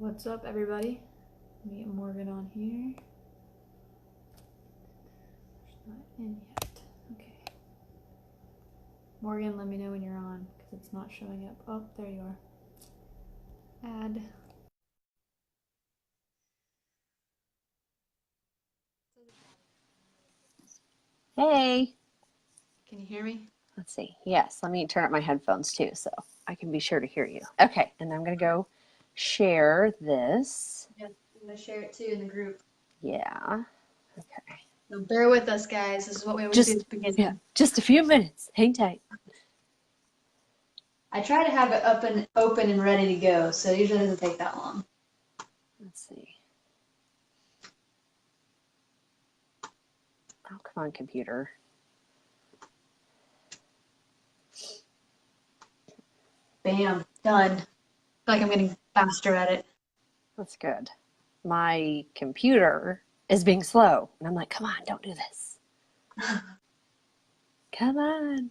What's up, everybody? Let me get Morgan on here. She's not in yet. Okay. Morgan, let me know when you're on because it's not showing up. Oh, there you are. Add. Hey. Can you hear me? Let's see. Yes, let me turn up my headphones too so I can be sure to hear you. Okay, and I'm going to go share this. Yeah, I'm going to share it too in the group. Yeah. Okay. So bear with us, guys. This is what we always do at the beginning. Yeah, just a few minutes. Hang tight. I try to have it up and open and ready to go, so it usually doesn't take that long. Let's see. Oh, come on, computer. Bam. Done. I feel like I'm getting faster at it. That's good. My computer is being slow. And I'm like, come on, don't do this. Come on.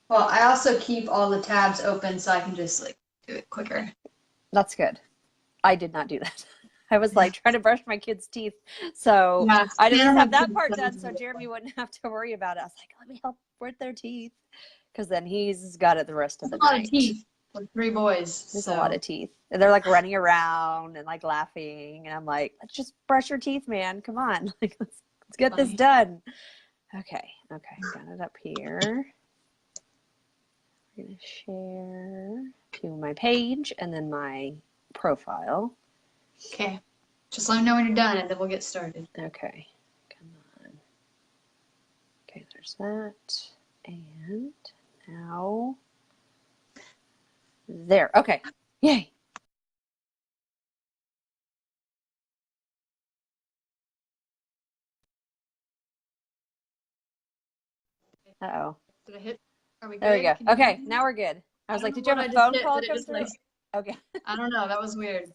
Well, I also keep all the tabs open so I can just do it quicker. That's good. I did not do that. I was like trying to brush my kids' teeth. So yeah, I didn't have that part done so Jeremy wouldn't have to worry about it. I was like, let me help with their teeth. Because then he's got it the rest of the night. A lot of teeth with 3 boys. There's a lot of teeth. And they're like running around and like laughing. And I'm like, let's just brush your teeth, man. Come on. Like, let's get this done. Okay. Got it up here. I'm going to share to my page and then my profile. Okay. Just let me know when you're done and then we'll get started. Okay. Come on. Okay, there's that. And now there. Okay. Yay. Uh-oh. Did I hit? Are we good? There we go. Okay, now we're good. I was like, did you have a phone call come through? Okay. I don't know. That was weird.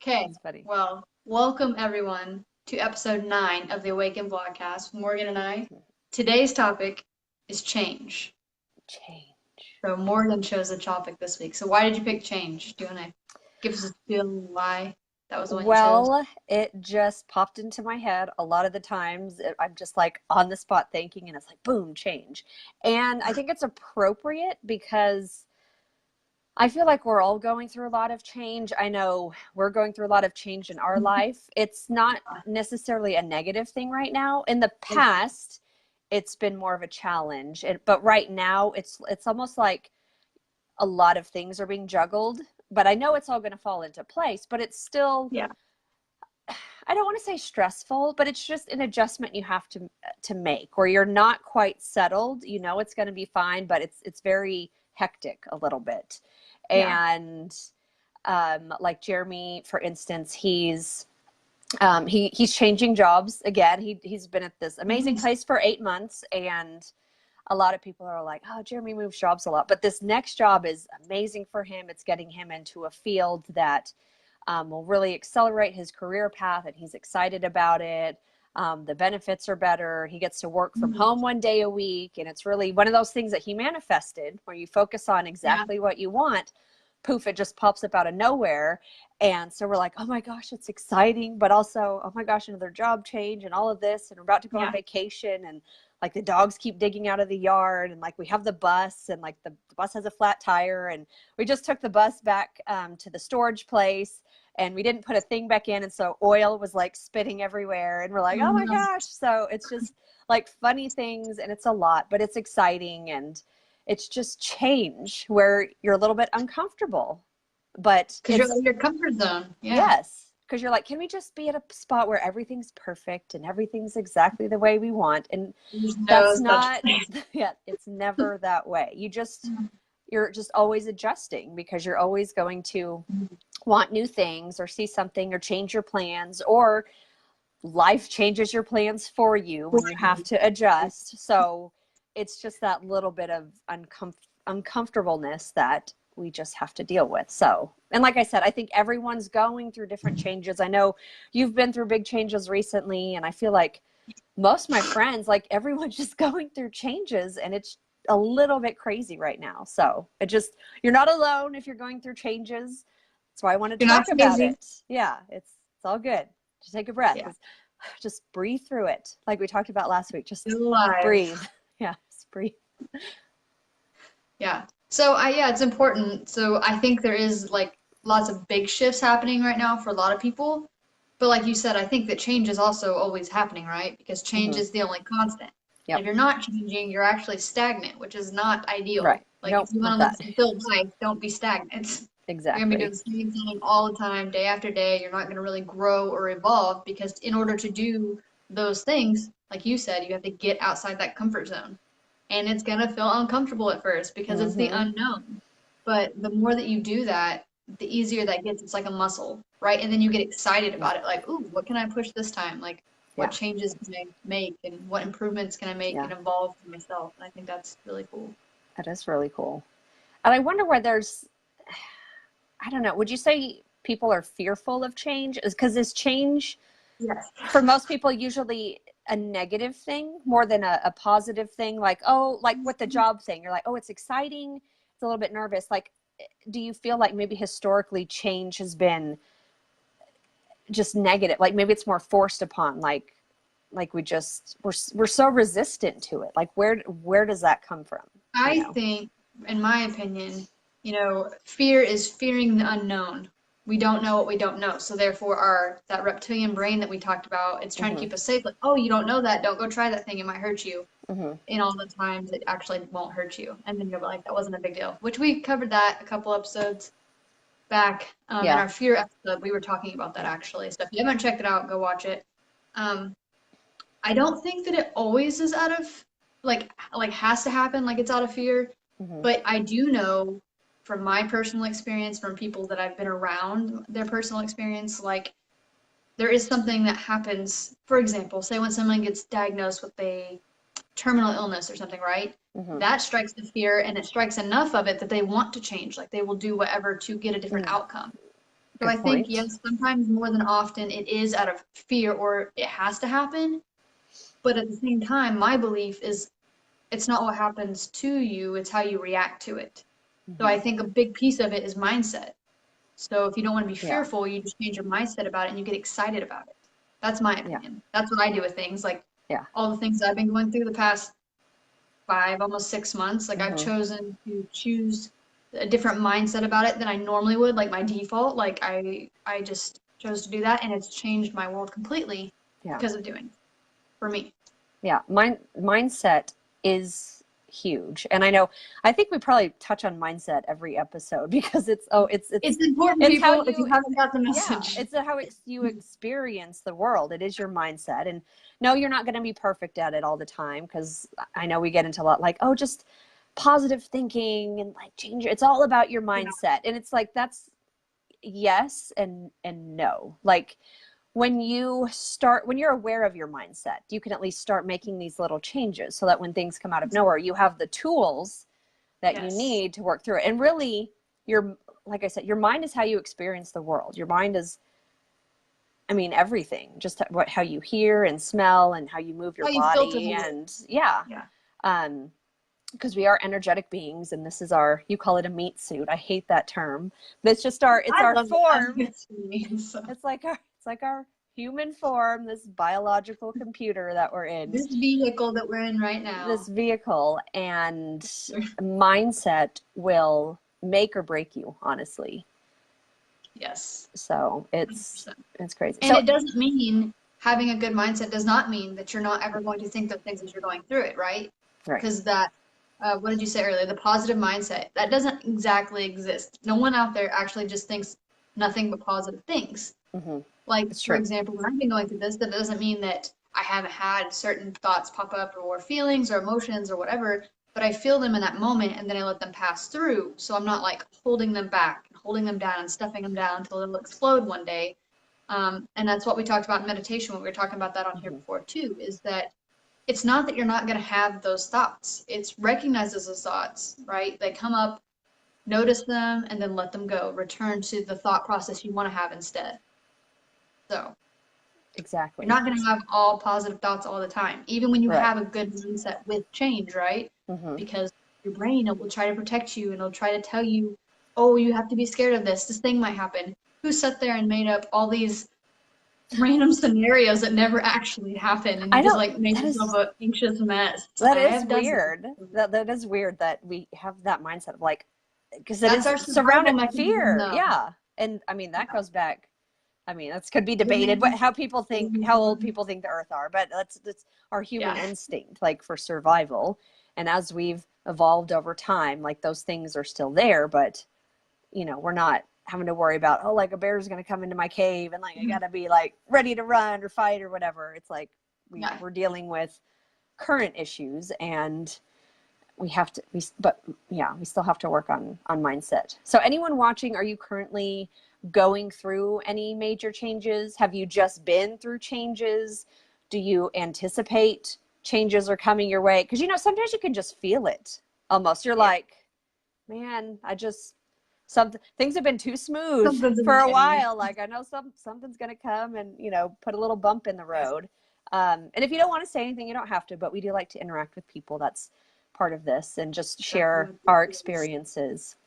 Okay. That's funny. Well, welcome everyone to episode 9 of the AWAKEN Vlogcast with Morgan and I. Today's topic is change. Change. So Morgan chose the topic this week. So why did you pick change? Do you want to give us a feeling why that was the one you chose? Well, it just popped into my head. A lot of the times I'm just like on the spot thinking and it's like, boom, change. And I think it's appropriate because I feel like we're all going through a lot of change. I know we're going through a lot of change in our life. It's not necessarily a negative thing right now. In the past, it's been more of a challenge. But right now, it's almost like a lot of things are being juggled. But I know it's all going to fall into place. But it's still, I don't want to say stressful, but it's just an adjustment you have to make where you're not quite settled. You know it's going to be fine, but it's very hectic a little bit. And like Jeremy, for instance, he's changing jobs again. He's been at this amazing place for 8 months, and a lot of people are like, oh, Jeremy moves jobs a lot, but this next job is amazing for him. It's getting him into a field that will really accelerate his career path, and he's excited about it. The benefits are better. He gets to work from home 1 day a week. And it's really one of those things that he manifested where you focus on exactly what you want. Poof, it just pops up out of nowhere. And so we're like, oh my gosh, it's exciting. But also, oh my gosh, another job change and all of this. And we're about to go on vacation. And like the dogs keep digging out of the yard. And like we have the bus and like the bus has a flat tire. And we just took the bus back to the storage place. And we didn't put a thing back in. And so oil was like spitting everywhere. And we're like, oh my gosh. So it's just like funny things. And it's a lot, but it's exciting. And it's just change where you're a little bit uncomfortable. But because you're in your comfort zone. Yes. Because you're like, can we just be at a spot where everything's perfect and everything's exactly the way we want? And that's not, it's never that way. You're just always adjusting because you're always going to want new things or see something or change your plans, or life changes your plans for you when you have to adjust. So it's just that little bit of uncomfortableness that we just have to deal with. So, and like I said, I think everyone's going through different changes. I know you've been through big changes recently, and I feel like most of my friends, like everyone's just going through changes, and it's a little bit crazy right now. So you're not alone if you're going through changes. That's why I want to You're not talk about crazy. it. Yeah, it's all good. Just take a breath. Yeah. Just breathe through it. Like we talked about last week. Just You're alive. breathe. Yeah, just breathe. Yeah. So yeah, it's important. So I think there is like lots of big shifts happening right now for a lot of people. But like you said, I think that change is also always happening, right? Because change Hmm. is the only constant. And Yep. if you're not changing, you're actually stagnant, which is not ideal. Right. Like if Nope, you want not to live that. a fulfilled life, don't be stagnant. You're gonna be doing Exactly. the same thing all the time, day after day. You're not gonna really grow or evolve because in order to do those things, like you said, you have to get outside that comfort zone. And it's gonna feel uncomfortable at first because it's the Hmm. unknown. But the more that you do that, the easier that gets. It's like a muscle, right? And then you get excited Yeah. about it, like, ooh, what can I push this time? Like, what Yeah. changes can I make and what improvements can I make Yeah. and evolve for myself? And I think that's really cool. That is really cool. And I wonder where there's, I don't know, would you say people are fearful of change? Because is change Yes. for most people usually a negative thing more than a positive thing? Like, oh, like with the job thing, you're like, oh, it's exciting. It's a little bit nervous. Like, do you feel like maybe historically change has been just negative? Like maybe it's more forced upon, like we're so resistant to it. Like where does that come from? You I know? think, in my opinion, fear is fearing the unknown. We don't know what we don't know. So therefore that reptilian brain that we talked about, it's trying to Hmm. keep us safe. Like, oh, you don't know that. Don't go try that thing. It might hurt you. Hmm. And all the times it actually won't hurt you. And then you'll be like, that wasn't a big deal. Which we covered that a couple episodes back. In Yeah. our fear episode, we were talking about that actually. So if you haven't checked it out, go watch it. Um, I don't think that it always is out of like has to happen like it's out of fear, Hmm. but I do know from my personal experience, from people that I've been around their personal experience, like there is something that happens. For example, say when someone gets diagnosed with a terminal illness or something, right? Hmm. That strikes the fear and it strikes enough of it that they want to change. Like they will do whatever to get a different Mm, outcome. So good I think, point. yes, sometimes more than often it is out of fear or it has to happen. But at the same time, my belief is it's not what happens to you, it's how you react to it. So Hmm. I think a big piece of it is mindset. So if you don't want to be Yeah. fearful, you just change your mindset about it and you get excited about it. That's my Yeah. opinion. That's what I do with things. Like Yeah. all the things that I've been going through the past 5, almost 6 months, like I've Hmm. chosen to choose a different mindset about it than I normally would, like my default. Like I just chose to do that and it's changed my world completely Yeah. because of doing it for me. Yeah. Mindset is huge. And I think we probably touch on mindset every episode because It's important, it's how people, if you you, haven't got the yeah, message. it's how you experience the world. It is your mindset. And no, you're not going to be perfect at it all the time, because I know we get into a lot like, oh, just positive thinking and like change. It's all about your Yeah. mindset. And it's like, that's yes and no. Like when you're aware of your mindset, you can at least start making these little changes so that when things come out of nowhere, you have the tools that you Yes. need to work through it. And really, like I said, your mind is how you experience the world. Your mind is, I mean, everything, just how you hear and smell and how you move your How you filter body. the world. And yeah, Yeah. um, because we are energetic beings, and this is you call it a meat suit. I hate that term, but it's I our love it. I form. think it's funny. So It's like our human form, this biological computer that we're in, this vehicle that we're in right this now. vehicle, and mindset will make or break you, honestly. Yes. So it's 100%. it's crazy. And So it doesn't mean having a good mindset does not mean that you're not ever going to think those things as you're going through it, right? right. Because what did you say earlier? The positive mindset, that doesn't exactly exist. No one out there actually just thinks nothing but positive things. Hmm. Like, It's for true. example, when I've been going through this, that doesn't mean that I haven't had certain thoughts pop up or feelings or emotions or whatever, but I feel them in that moment and then I let them pass through. So I'm not like holding them back, holding them down and stuffing them down until it'll explode one day. And that's what we talked about in meditation when we were talking about that on here Hmm. before too, is that it's not that you're not going to have those thoughts. It's recognize those thoughts, right? They come up, notice them, and then let them go. Return to the thought process you want to have instead. So you're Exactly. not going to have all positive thoughts all the time, even when you Right. have a good mindset with change, right? Hmm. Because your brain, it will try to protect you and it'll try to tell you, oh, you have to be scared of this. This thing might happen. Who sat there and made up all these random scenarios that never actually happen, and I you just don't, like make that yourself is, an anxious mess. that I is have done weird. that. That is weird that we have that mindset of like, because it That's is our survival surrounded mechanism, fear. though. Yeah. And I mean, that Yeah. goes back. I mean, that's could be debated, but how people think, how old people think the earth are, but that's our human Yeah. instinct, like for survival. And as we've evolved over time, like those things are still there, but you know, we're not having to worry about, oh, like a bear's going to come into my cave and like I got to be like ready to run or fight or whatever. It's like Yeah. we're dealing with current issues, and we have to but yeah, we still have to work on mindset. So anyone watching, are you currently going through any major changes? Have you just been through changes? Do you anticipate changes are coming your way? Because you know, sometimes you can just feel it almost. You're Yeah. like, man, I just something things have been too smooth Something's in for the a air. while. Like I know something's gonna come and, you know, put a little bump in the road. And if you don't want to say anything, you don't have to, but we do like to interact with people. That's part of this, and just share our experiences,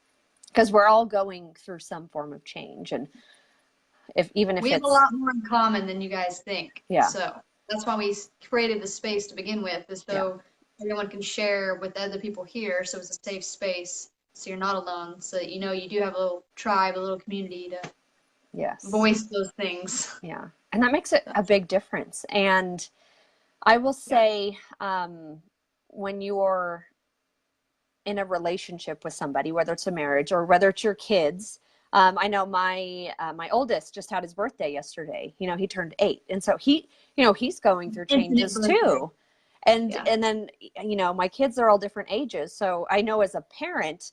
because we're all going through some form of change. And even if We have a it's, lot more in common than you guys think. yeah, So that's why we created the space to begin with, is yeah, so everyone can share with other people here. So it's a safe space. So you're not alone. So that you know you do have a little tribe, a little community to yes, voice those things. yeah. And that makes it a big difference. And I will Yeah. say, when you're in a relationship with somebody, whether it's a marriage or whether it's your kids. I know my oldest just had his birthday yesterday. You know, he turned 8, and so he's going through Infinite changes birthday. too. And Yeah. then, you know, my kids are all different ages, so I know as a parent,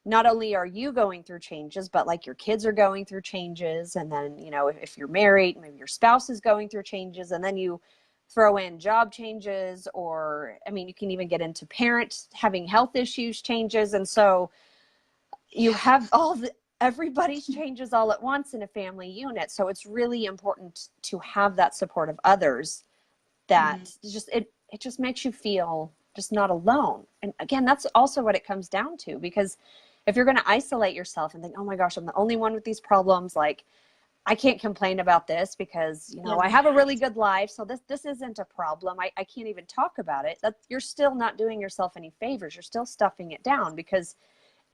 not only are you going through changes, but like your kids are going through changes, and then, you know, if you're married, maybe your spouse is going through changes, and then you throw in job changes, or I mean, you can even get into parents having health issues changes. And so you have everybody's changes all at once in a family unit. So it's really important to have that support of others, that it just makes you feel just not alone. And again, that's also what it comes down to, because if you're going to isolate yourself and think, oh my gosh, I'm the only one with these problems, like I can't complain about this because, you know, I have a really good life, so this isn't a problem. I can't even talk about it. That you're still not doing yourself any favors. You're still stuffing it down, because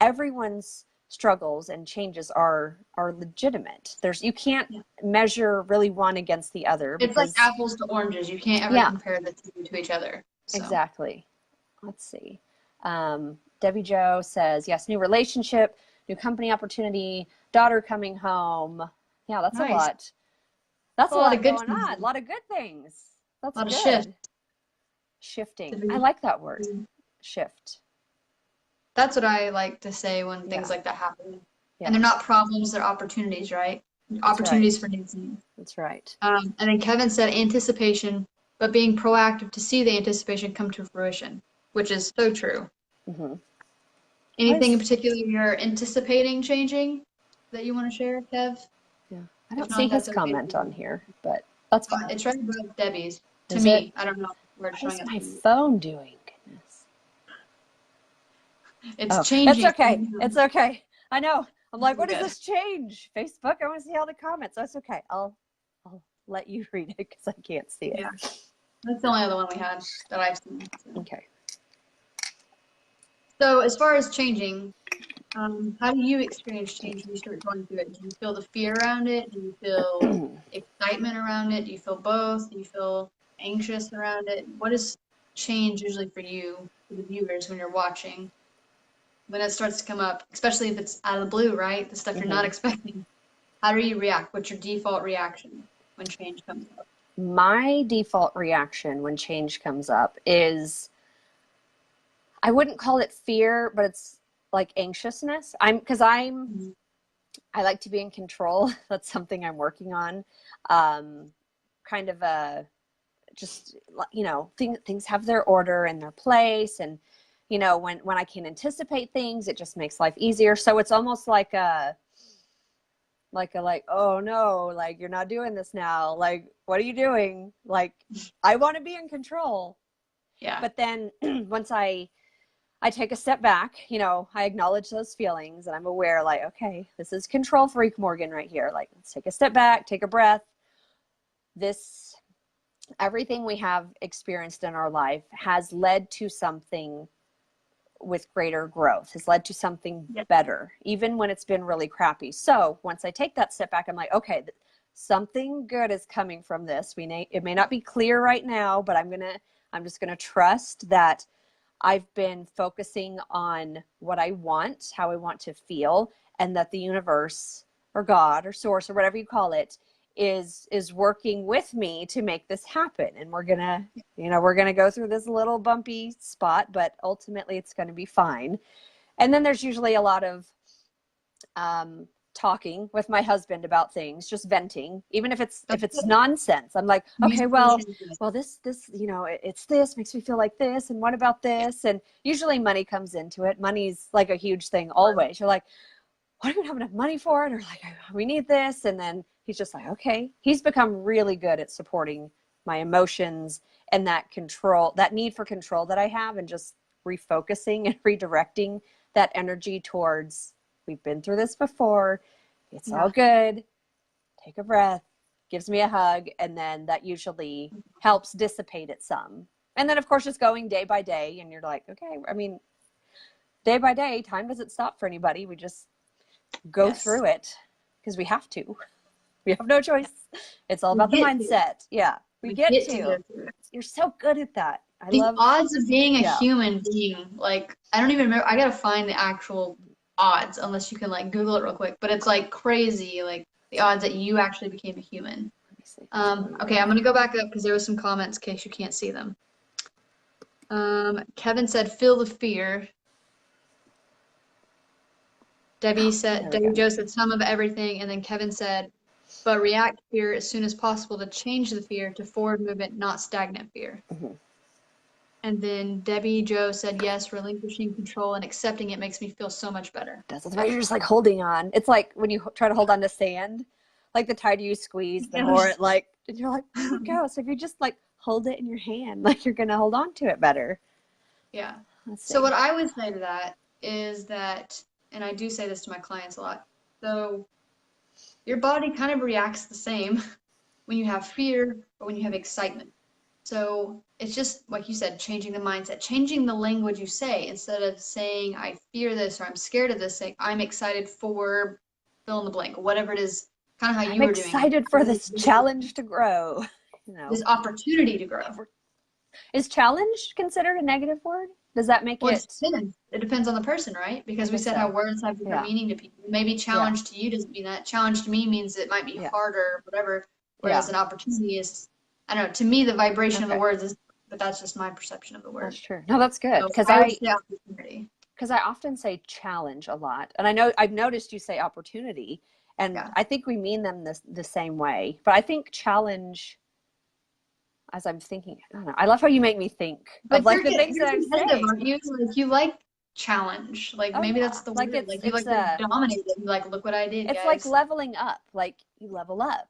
everyone's struggles and changes are legitimate. You can't measure really one against the other, It's like because apples to oranges. You can't ever yeah, compare the two to each other. So exactly. Let's see. Debbie Joe says, yes, new relationship, new company opportunity, daughter coming home. Yeah, that's a nice. lot. That's A a lot of lot good going things. on. A lot of good things. That's A lot of shift. good. Shifting. I like that word. Shift. That's what I like to say when Yeah. things like that happen. Yeah. And they're not problems, they're opportunities, right? That's Opportunities right. for new things. That's right. And then Kevin said anticipation, but being proactive to see the anticipation come to fruition, which is so true. Mm-hmm. Anything in particular you're anticipating changing that you want to share, Kev? Yeah. I don't If see not, his that's okay. comment on here, but that's fine. It's right above Debbie's. To Is it? me, I don't know where it's What showing is up. my phone doing? Goodness. It's Oh, changing. it's okay. It's okay. I know. I'm like, You're what does good. this change? Facebook? I want to see all the comments. So it's okay. I'll let you read it because I can't see it. Yeah. That's the only other one we had that I've seen. So. Okay. So as far as changing, how do you experience change when you start going through it? Do you feel the fear around it? Do you feel excitement around it? Do you feel both? Do you feel anxious around it? What is change usually for you, for the viewers, when you're watching? When it starts to come up, especially if it's out of the blue, right? The stuff you're not expecting. How do you react? What's your default reaction when change comes up? My default reaction when change comes up is, I wouldn't call it fear, but it's like anxiousness. I like to be in control. That's something I'm working on. Kind of just, you know, things have their order and their place, and you know, when I can anticipate things, it just makes life easier. So it's almost like oh no, like you're not doing this now. Like, what are you doing? Like, I want to be in control. Yeah. But then once I I take a step back, I acknowledge those feelings and I'm aware, like, okay, this is control freak Morgan right here. Like, let's take a step back, take a breath. Everything we have experienced in our life has led to something with greater growth, has led to something better, even when it's been really crappy. So once I take that step back, I'm like, okay, something good is coming from this. It may not be clear right now, but I'm just gonna trust that I've been focusing on what I want, how I want to feel, and that the universe or God or source or whatever you call it is working with me to make this happen. And we're gonna go through this little bumpy spot, but ultimately it's gonna be fine. And then there's usually a lot of talking with my husband about things, just venting, even if it's nonsense. I'm like, okay, well this it's this makes me feel like this, and what about this? And usually money comes into it. Money's like a huge thing always. You're like, what, do we have enough money for it? Or like, we need this. And then he's just like, okay. He's become really good at supporting my emotions and that need for control that I have, and just refocusing and redirecting that energy towards, we've been through this before. It's all good. Take a breath, gives me a hug. And then that usually helps dissipate it some. And then of course, just going day by day, and you're like, okay, I mean, day by day, time doesn't stop for anybody. We just go through it because we have to. We have no choice. It's all about the mindset. We get to. You're so good at that. The odds of being a human being, like, I don't even remember. I gotta find the actual odds, unless you can like Google it real quick. But it's like crazy, like the odds that you actually became a human. Okay, I'm gonna go back up because there was some comments in case you can't see them. Kevin said, "Feel the fear." Debbie Jo said some of everything, and then Kevin said, but react to fear as soon as possible to change the fear to forward movement, not stagnant fear. And then Debbie Jo said, yes, relinquishing control and accepting it makes me feel so much better. That's right. You're just like holding on. It's like when you try to hold on to sand, like the tighter you squeeze, the more it like, and you're like, oh my God. So if you just like hold it in your hand, like you're going to hold on to it better. Yeah. So what I would say to that is that, and I do say this to my clients a lot, so your body kind of reacts the same when you have fear or when you have excitement. So it's just, like you said, changing the mindset, changing the language you say. Instead of saying, I fear this, or I'm scared of this, say, I'm excited for fill in the blank, or whatever it is, kind of how you were doing. I'm excited for this challenge to grow. This opportunity to grow. Is challenge considered a negative word? Does that make it? It depends on the person, right? Because we said how words have different meaning to people. Maybe challenge to you doesn't mean that. Challenge to me means it might be harder, whatever. Whereas an opportunity is, I don't know, to me, the vibration of the words is, but that's just my perception of the word. That's true. No, that's good. Because I often say challenge a lot. And I know I've noticed you say opportunity, and I think we mean them the same way. But I think challenge, as I'm thinking, I don't know. I love how you make me think of like the things that I'm saying. Aren't you? Like, you like challenge. Like maybe that's the word. Like you like to dominate it. You like, look what I did. It's like leveling up. Like you level up.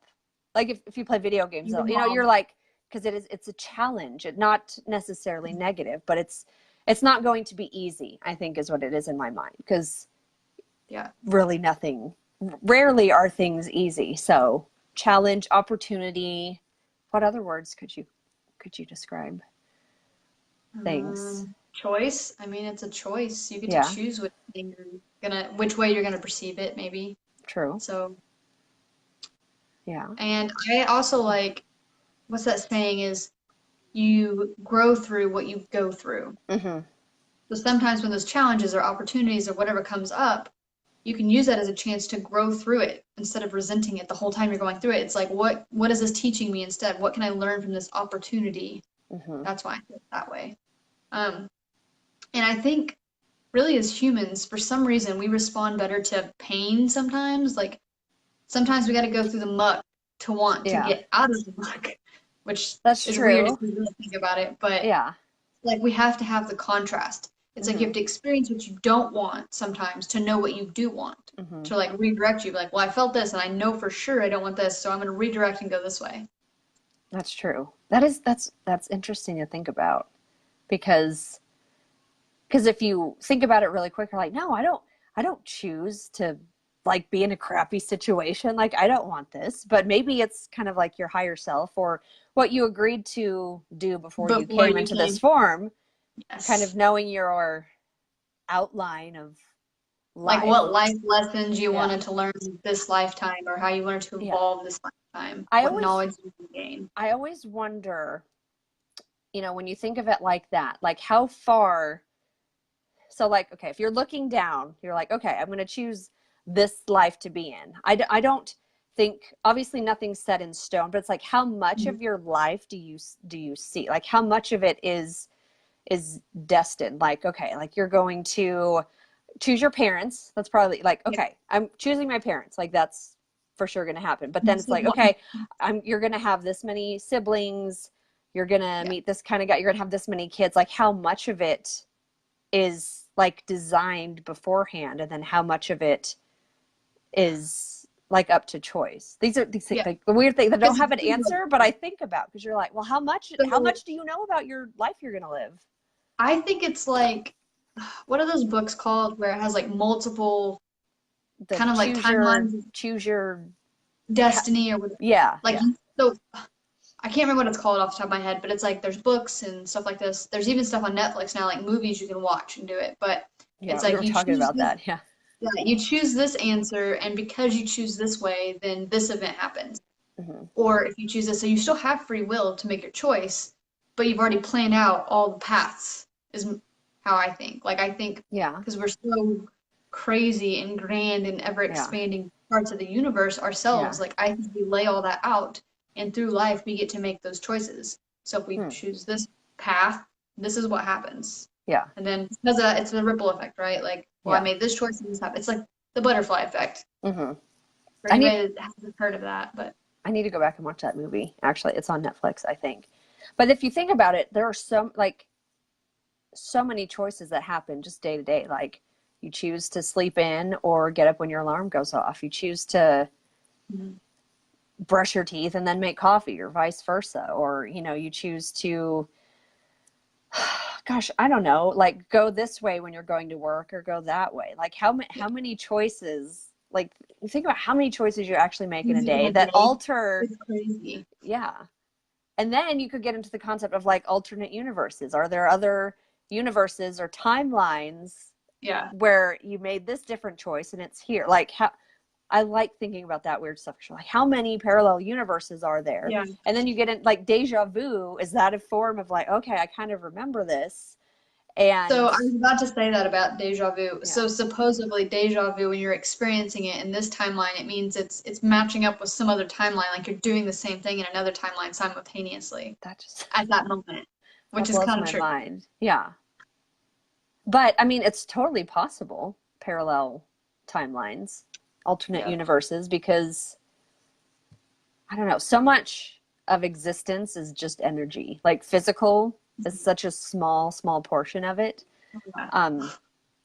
Like if you play video games, you're like, because it's a challenge. It's not necessarily negative, but it's not going to be easy, I think is what it is in my mind. Because rarely are things easy. So challenge, opportunity. What other words could you describe? Things. Choice. I mean, it's a choice. You get to choose which way you're gonna perceive it, maybe. True. So and I also like, what's that saying is, you grow through what you go through. So sometimes when those challenges or opportunities or whatever comes up, you can use that as a chance to grow through it instead of resenting it the whole time you're going through it. It's like, what is this teaching me instead? What can I learn from this opportunity? That's why I feel that way. And I think really as humans, for some reason, we respond better to pain sometimes. Like sometimes we got to go through the muck to want to get out of the muck, which is weird if you really think about it. But like we have to have the contrast. It's like you have to experience what you don't want sometimes to know what you do want, to like redirect you. Like, well, I felt this and I know for sure I don't want this, so I'm going to redirect and go this way. That's true. That's interesting to think about, because Because if you think about it really quick, you're like, no, I don't choose to like be in a crappy situation. Like, I don't want this. But maybe it's kind of like your higher self or what you agreed to do before you Before came you into this came. form, kind of Yes. knowing your outline of Like life. what life lessons you Yeah. wanted to learn this lifetime or how you wanted to Yeah. evolve this lifetime, I what always knowledge you can gain. I always wonder, when you think of it like that, like how far, so like, okay, if you're looking down, you're like, okay, I'm going to choose this life to be in. I don't think, obviously nothing's set in stone, but it's like, how much Mhm. of your life do you see? Like how much of it is destined? Like, okay, like you're going to choose your parents. That's probably like, Yeah. okay, I'm choosing my parents. Like that's for sure going to happen. But then This it's is like, one. okay, you're going to have this many siblings. You're going to Yeah. meet this kind of guy. You're going to have this many kids. Like how much of it is like designed beforehand, and then how much of it is like up to choice? These are these Yeah. like the weird thing that don't Because have an answer, but I think about, because you're like, well, how so much do you know about your life you're going to live? I think it's like, what are those books called where it has like multiple The kind of like timelines of choose your destiny or what, yeah, like yeah. so I can't remember what it's called off the top of my head, but it's like there's books and stuff like this. There's even stuff on Netflix now, like movies you can watch and do it. But Yeah, it's we like were talking about that. Yeah. you choose this answer, and because you choose this way, then this event happens. Hmm. Or if you choose this, so you still have free will to make your choice, but you've already planned out all the paths, is how I think. Like, I think Yeah. because we're so crazy and grand and ever Yeah. expanding parts of the universe ourselves, Yeah. like, I think we lay all that out, and through life, we get to make those choices. So if we Hmm. choose this path, this is what happens. Yeah. And then because it's a ripple effect, right? Like, well, I Yeah. made this choice and this happened. It's like the butterfly effect. Hmm. For I need anybody that hasn't heard of that, but I need to go back and watch that movie. Actually, it's on Netflix, I think. But if you think about it, there are so many choices that happen just day to day. Like you choose to sleep in or get up when your alarm goes off. You choose to Mhm. brush your teeth and then make coffee, or vice versa. Or, you choose to, gosh, I don't know, like go this way when you're going to work or go that way. Like Yeah. how many choices, like you think about how many choices you actually make in a Easy in day a that day. alter, It's crazy. yeah. And then you could get into the concept of like alternate universes. Are there other universes or timelines Yeah. where you made this different choice and it's here? Like how I like thinking about that weird stuff. Like how many parallel universes are there? Yeah. And then you get in like deja vu. Is that a form of like, okay, I kind of remember this. So And I was about to say that about deja vu. yeah, So supposedly deja vu, when you're experiencing it in this timeline, it means it's matching up with some other timeline, like you're doing the same thing in another timeline simultaneously that just at that moment, that which is blows kind of my tricky. mind. Yeah. But I mean, it's totally possible, parallel timelines, alternate Yeah. universes, because I don't know, so much of existence is just energy. Like physical is such a small portion of it. Yeah. Um,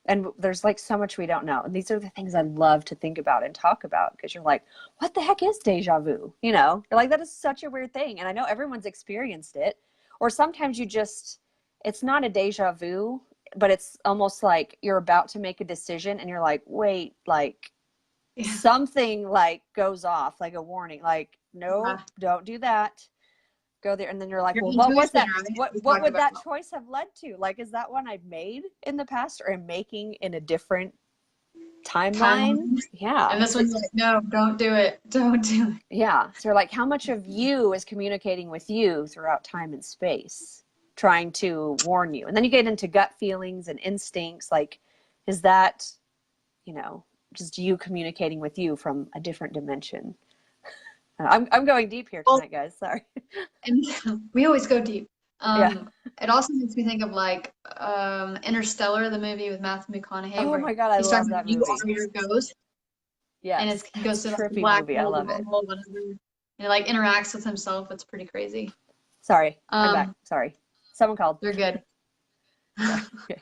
and there's like so much we don't know. And these are the things I love to think about and talk about, because you're like, what the heck is deja vu? You're like, that is such a weird thing. And I know everyone's experienced it. Or sometimes it's not a deja vu, but it's almost like you're about to make a decision and you're like, wait, like Yeah. something like goes off, like a warning, like, Yeah. no, don't do that. Go there. And then you're like, Your well, what was intuition, that? right? We What talked would about that choice have led to? Like, is that one I've made in the past or am making in a different timeline? timelines. Yeah. And this one's like, no, don't do it. Don't do it. Yeah. So like how much of you is communicating with you throughout time and space, trying to warn you? And then you get into gut feelings and instincts. Like, is that, you know, just you communicating with you from a different dimension? I'm going deep here Well, tonight, guys. Sorry. and we always go deep. Yeah. It also makes me think of like Interstellar, the movie with Matthew McConaughey, Oh where my God, I he's talking love about that you movie. are your ghost, and Yes, he that's goes a to like a trippy black movie. I hole, love it. wormhole, whatever, and it like interacts with himself. It's pretty crazy. Sorry, I'm back. Um, Sorry. Someone called. you're good. Sorry. So Okay.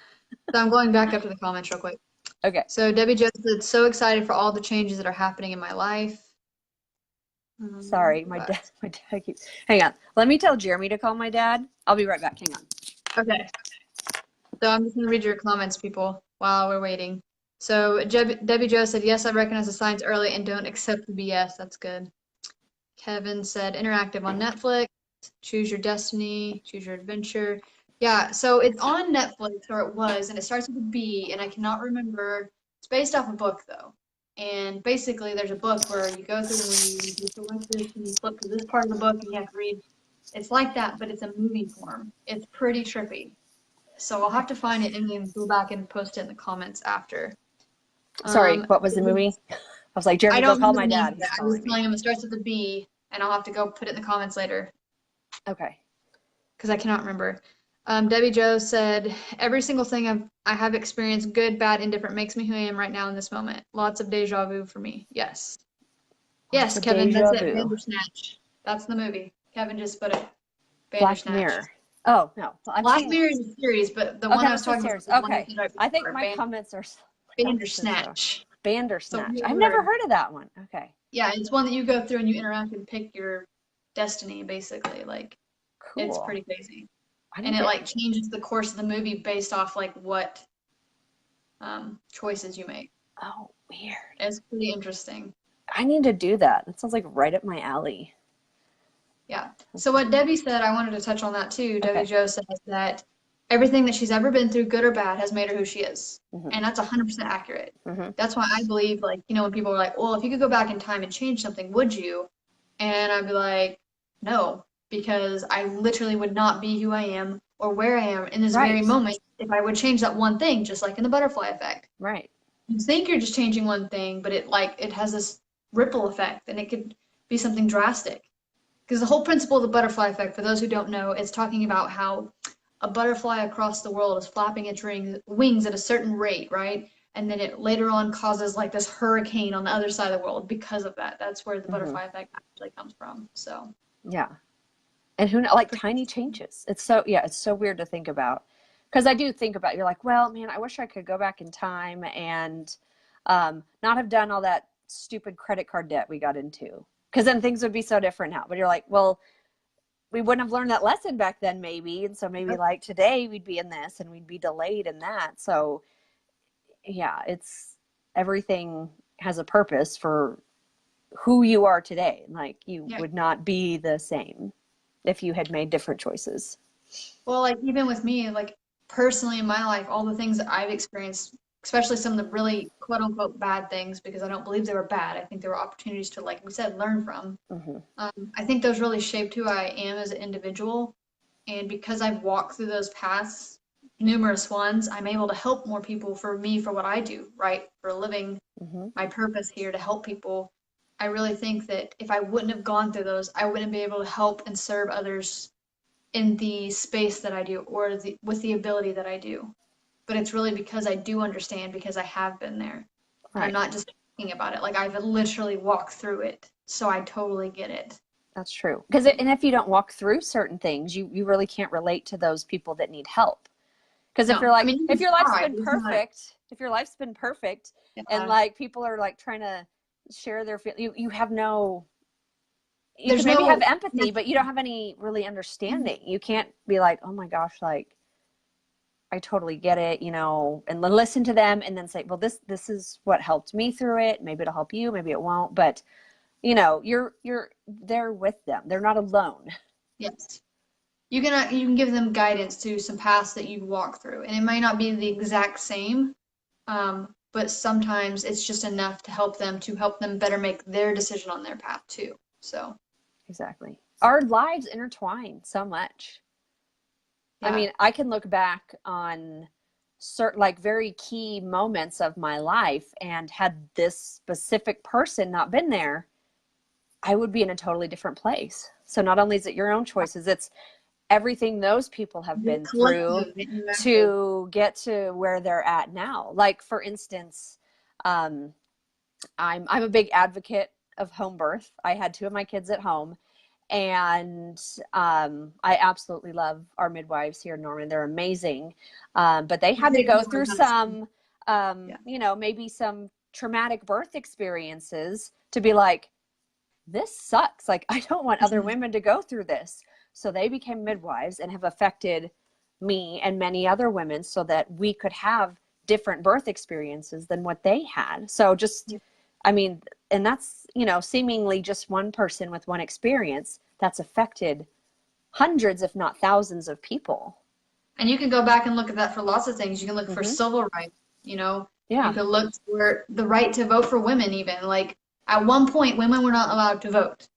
I'm going back up to the comments real quick. Okay. So Debbie just said, so excited for all the changes that are happening in my life. Sorry, my But dad. My dad keeps. Hang on. Let me tell Jeremy to call my dad. I'll be right back. Hang on. okay. So I'm just going to read your comments, people, while we're waiting. So Debbie Jo said, yes, I recognize the signs early and don't accept the BS. That's good. Kevin said, interactive on Netflix. Choose your destiny. Choose your adventure. Yeah, so it's on Netflix, or it was, and it starts with a B, and I cannot remember. It's based off a book, though. And basically, there's a book where you go through and you select this and you flip to this part of the book and you have to read. It's like that, but it's a movie form. It's pretty trippy. So I'll have to find it and then go back and post it in the comments after. Sorry, what was the movie? I was like, I Jeremy, go don't call remember my the name dad. of it. He's I was calling me. telling him it starts with a B, and I'll have to go put it in the comments later Okay. because I cannot remember. Debbie Jo said, every single thing I have experienced, good, bad, indifferent, makes me who I am right now in this moment. Lots of deja vu for me. Yes. Lots Yes, of Kevin, that's deja it. vu. Bandersnatch. That's the movie. Kevin just put it. Black Bandersnatch. Mirror. Oh, no. I've Black seen. Mirror is a series, but the one Okay, I was that's a talking about series. is the one Okay. you said right I think before. my comments are Bandersnatch. It's a Bandersnatch. weird I've never word. heard of that one. Okay. Yeah, it's one that you go through and you interact and pick your destiny, basically. Like, it's Cool. pretty crazy. I And need it to. like changes the course of the movie based off like what choices you make. Oh, weird. It's pretty interesting. I need to do that. That sounds like right up my alley. Yeah. So what Debbie said, I wanted to touch on that too. Debbie Okay. Jo says that everything that she's ever been through, good or bad, has made her who she is. Mm-hmm. And that's 100% accurate. Mm-hmm. That's why I believe, like, when people are like, well, if you could go back in time and change something, would you? And I'd be like, no, because I literally would not be who I am or where I am in this Right. very moment if I would change that one thing, just like in the butterfly effect. Right. You think you're just changing one thing, but it has this ripple effect and it could be something drastic. Because the whole principle of the butterfly effect, for those who don't know, it's talking about how a butterfly across the world is flapping its wings at a certain rate, right? And then it later on causes like this hurricane on the other side of the world because of that. That's where the butterfly effect actually comes from. So yeah. And who knows, like tiny changes. It's so weird to think about. Because I do think about, you're like, well, man, I wish I could go back in time and not have done all that stupid credit card debt we got into. Because then things would be so different now. But you're like, well, we wouldn't have learned that lesson back then, maybe. And so maybe like today we'd be in this and we'd be delayed in that. So yeah, everything has a purpose for who you are today. Like you would not be the same if you had made different choices. Well, like even with me, like personally in my life, all the things that I've experienced, especially some of the really quote unquote bad things, because I don't believe they were bad. I think there were opportunities to, like we said, learn from. Mm-hmm. I think those really shaped who I am as an individual. And because I've walked through those paths, numerous ones, I'm able to help more people for what I do, right? For a living, my purpose here to help people. I really think that if I wouldn't have gone through those, I wouldn't be able to help and serve others in the space that I do or with the ability that I do. But it's really because I do understand because I have been there. Right. I'm not just talking about it. Like I've literally walked through it. So I totally get it. That's true. And if you don't walk through certain things, you really can't relate to those people that need help. Because if you're like, if your life's been perfect, and like people are like trying to share their feelings, you have no, you can maybe have empathy, but you don't have any really understanding. You can't be like, oh my gosh, like I totally get it, and listen to them and then say, well, this is what helped me through it. Maybe it'll help you, maybe it won't, but you're there with them. They're not alone. Yes. You can give them guidance to some paths that you walk through, and it might not be the exact same, but sometimes it's just enough to help them better make their decision on their path too. So exactly, our lives intertwine so much. Yeah. I mean, I can look back on certain like very key moments of my life, and had this specific person not been there, I would be in a totally different place. So not only is it your own choices, it's everything those people have been through to get to where they're at now. Like for instance, I'm a big advocate of home birth. I had 2 of my kids at home, and I absolutely love our midwives here in Norman. They're amazing, but they had to go through some, maybe some traumatic birth experiences to be like, this sucks. Like, I don't want other women to go through this. So they became midwives and have affected me and many other women so that we could have different birth experiences than what they had. So just, I mean, and that's, you know, seemingly just one person with one experience that's affected hundreds, if not thousands of people. And you can go back and look at that for lots of things. You can look for civil rights, you know, you can look for the right to vote for women even. Like at one point, women were not allowed to vote.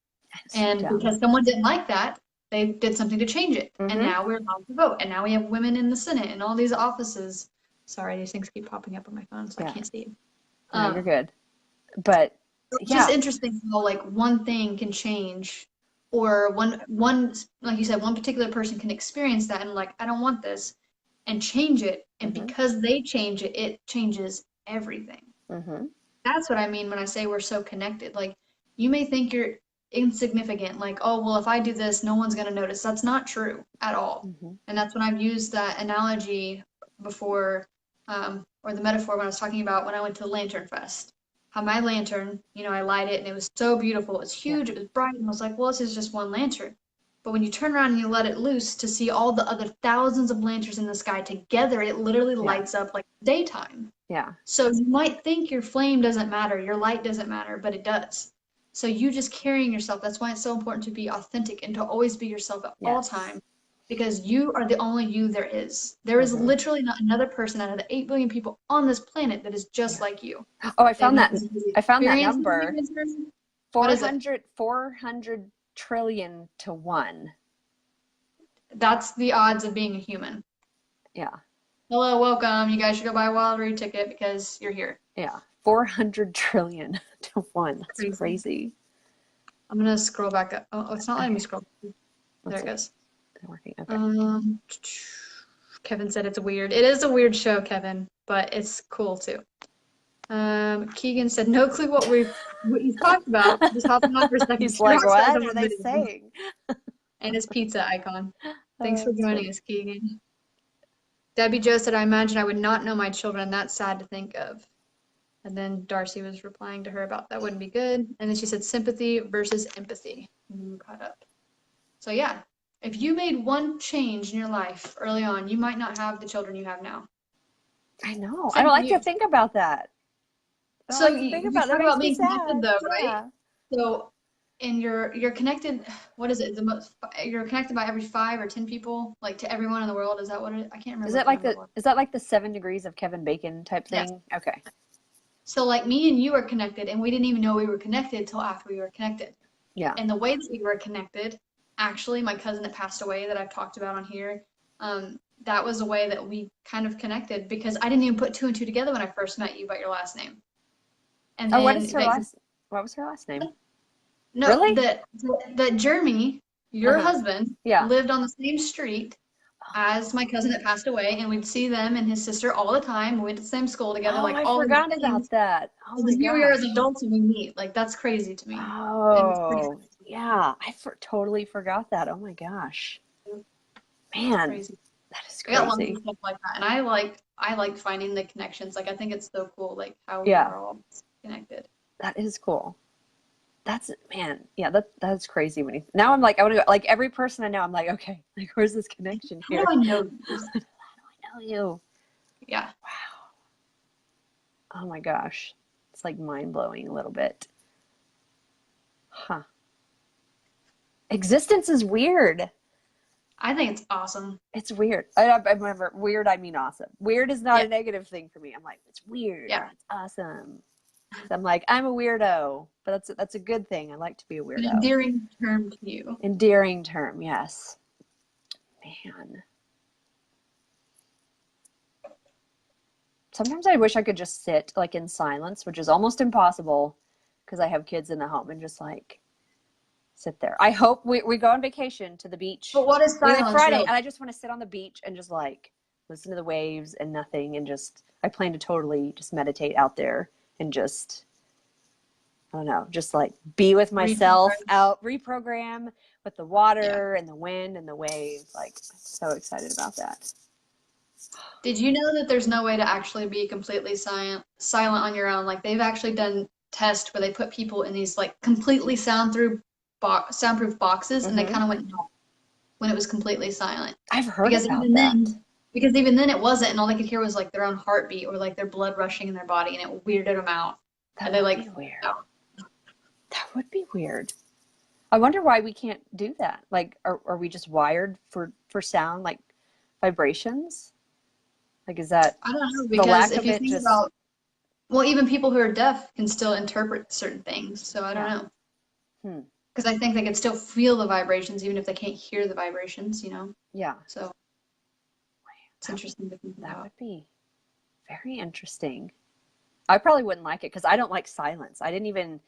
And because someone didn't like that, they did something to change it. And now we're allowed to vote. And now we have women in the Senate and all these offices. Sorry, these things keep popping up on my phone, so I can't see you. No, you're good. But it's just interesting how like one thing can change, or one like you said, one particular person can experience that and like, I don't want this, and change it. And because they change it, it changes everything. That's what I mean when I say we're so connected. Like, you may think you're insignificant, like, oh, well, if I do this, no one's going to notice. That's not true at all. And that's when I've used that analogy before, or the metaphor when I was talking about when I went to Lantern Fest. How my lantern, you know, I light it and it was so beautiful. It was huge, it was bright, and I was like, well, this is just one lantern. But when you turn around and you let it loose to see all the other thousands of lanterns in the sky together, it literally lights up like daytime. So you might think your flame doesn't matter, your light doesn't matter, but it does. So you just carrying yourself, that's why it's so important to be authentic and to always be yourself at all time, because you are the only you there is. There is literally not another person out of the 8 billion people on this planet that is just like you. Oh, I found that number. 400 trillion to 1. That's the odds of being a human. Hello, welcome. You guys should go buy a wild road ticket because you're here. 400 trillion to 1. That's crazy. I'm gonna scroll back up. Oh, it's not letting me scroll. There it goes. Working. Okay. Kevin said it's weird. It is a weird show, Kevin, but it's cool too. Keegan said no clue what you talked about. Just hopping on for a second. He's like, what are they saying? And his pizza icon. Thanks for joining us, Keegan. Debbie Jo said, I imagine I would not know my children. That's sad to think of. And then Darcy was replying to her about that wouldn't be good. And then she said sympathy versus empathy. Caught up. So yeah, if you made one change in your life early on, you might not have the children you have now. I know. I don't like to think about that. So you talk about being connected though, right? So and you're connected, what is it? You're connected by every 5 or 10 people, like to everyone in the world. Is that what it? I can't remember. Is that like the 7 degrees of Kevin Bacon type thing? Yes. Okay. So like me and you are connected, and we didn't even know we were connected till after we were connected. And the way that we were connected, actually, my cousin that passed away that I've talked about on here, that was a way that we kind of connected, because I didn't even put 2 and 2 together when I first met you about your last name. And then what was her last name? No, really? That Jeremy, your husband, lived on the same street as my cousin that passed away, and we'd see them and his sister all the time. We went to the same school together. I forgot about that. Oh my gosh. Here we are as adults and we meet. Like, that's crazy to me. Oh, yeah. I totally forgot that. Oh my gosh. Man, crazy. That is crazy. I got lots of stuff like that. And I like finding the connections. Like, I think it's so cool, like, how we are all connected. That is cool. That's that's crazy. Now I'm like, I want to go, like, every person I know, I'm like, okay, like, where's this connection here? How do I know you? How do I know you? Yeah. Wow. Oh my gosh. It's like mind blowing a little bit. Huh. Existence is weird. I think it's awesome. It's weird. I remember weird, I mean awesome. Weird is not a negative thing for me. I'm like, it's weird. Yeah. It's awesome. So I'm like, I'm a weirdo, but that's a good thing. I like to be a weirdo. An endearing term to you. Endearing term, yes. Man. Sometimes I wish I could just sit like in silence, which is almost impossible because I have kids in the home, and just like sit there. I hope we go on vacation to the beach. But what is silence? Friday, and I just want to sit on the beach and just like listen to the waves and nothing, and just I plan to totally just meditate out there and just, I don't know, just like be with myself out, reprogram with the water and the wind and the waves. Like, I'm so excited about that. Did you know that there's no way to actually be completely silent on your own? Like, they've actually done tests where they put people in these like completely soundproof boxes, and they kind of went, when it was completely silent. I've heard Because about even that. then it wasn't, and all they could hear was like their own heartbeat or like their blood rushing in their body, and it weirded them out. That And they would like be weird. out. That would be weird. I wonder why we can't do that. Like, are we just wired for sound, like vibrations? Like, is that I don't know, the because lack if of you it think just, about, well, even people who are deaf can still interpret certain things. So I don't yeah. know. Hmm. Because I think they can still feel the vibrations even if they can't hear the vibrations, you know? Yeah. So it's interesting to think That about. would be very interesting. I probably wouldn't like it because I don't like silence. I didn't even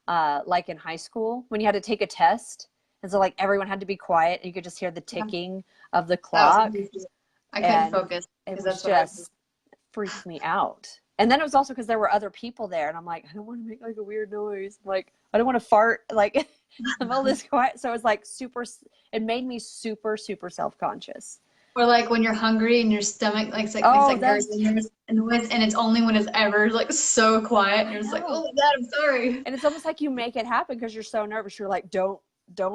like in high school when you had to take a test. And so like everyone had to be quiet and you could just hear the Yeah, ticking of the that was clock. me too. I couldn't And focus it because was that's what I would do. just freaked me out. And then it was also because there were other people there and I'm like, I don't want to make like a weird noise. Like, I don't want to fart like I'm all this quiet. So it was like it made me super, super self-conscious. Or like when you're hungry and your stomach like it's like makes Oh, that that's gurgling noise, and it's only when it's ever like so quiet, and I you're just like, oh know. my God, I'm sorry. And it's almost like you make it happen because you're so nervous. You're like, don't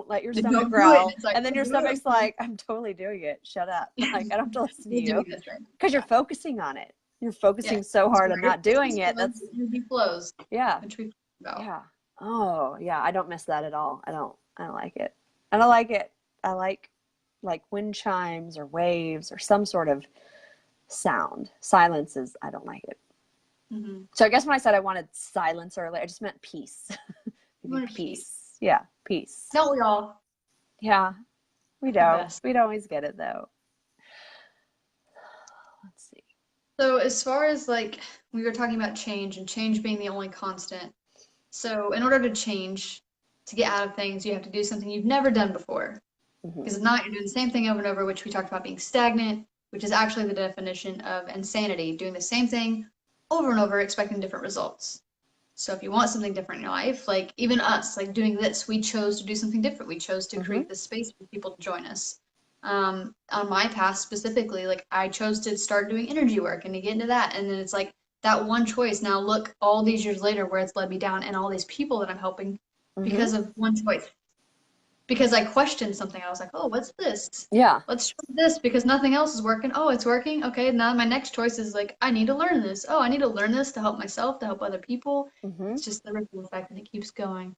let your Then stomach don't do it. And growl. it's like, And then oh, your do it. stomach's like, I'm totally doing it. Shut up. Like, I don't have to listen to We're you doing this right now. because you're Yeah. focusing on it. You're Yeah. focusing so It's hard on where not doing it. flows, That's, energy flows, yeah, which we talked about. yeah. Oh, yeah. I don't miss that at all. I don't like it. And I like it. I like wind chimes or waves or some sort of sound. Silence is, I don't like it. Mm-hmm. So I guess when I said I wanted silence earlier, I just meant peace. Maybe peace. Yeah, peace. Don't we all? Yeah, we The don't. best. We don't always get it though. Let's see. So as far as like we were talking about change and change being the only constant. So in order to change, to get out of things, you have to do something you've never done before. Mm-hmm. Because if not, you're doing the same thing over and over, which we talked about being stagnant, which is actually the definition of insanity, doing the same thing over and over, expecting different results. So if you want something different in your life, like even us, like doing this, we chose to do something different. We chose to Mm-hmm. create this space for people to join us. On my path specifically, like I chose to start doing energy work and to get into that. And then it's like that one choice. Now look, all these years later, where it's led me down, and all these people that I'm helping Mm-hmm. because of one choice. Because I questioned something. I was like, oh, what's this? Yeah. Let's try this because nothing else is working. Oh, it's working. Okay, now my next choice is like, I need to learn this. Oh, I need to learn this to help myself, to help other people. Mm-hmm. It's just the ripple effect and it keeps going.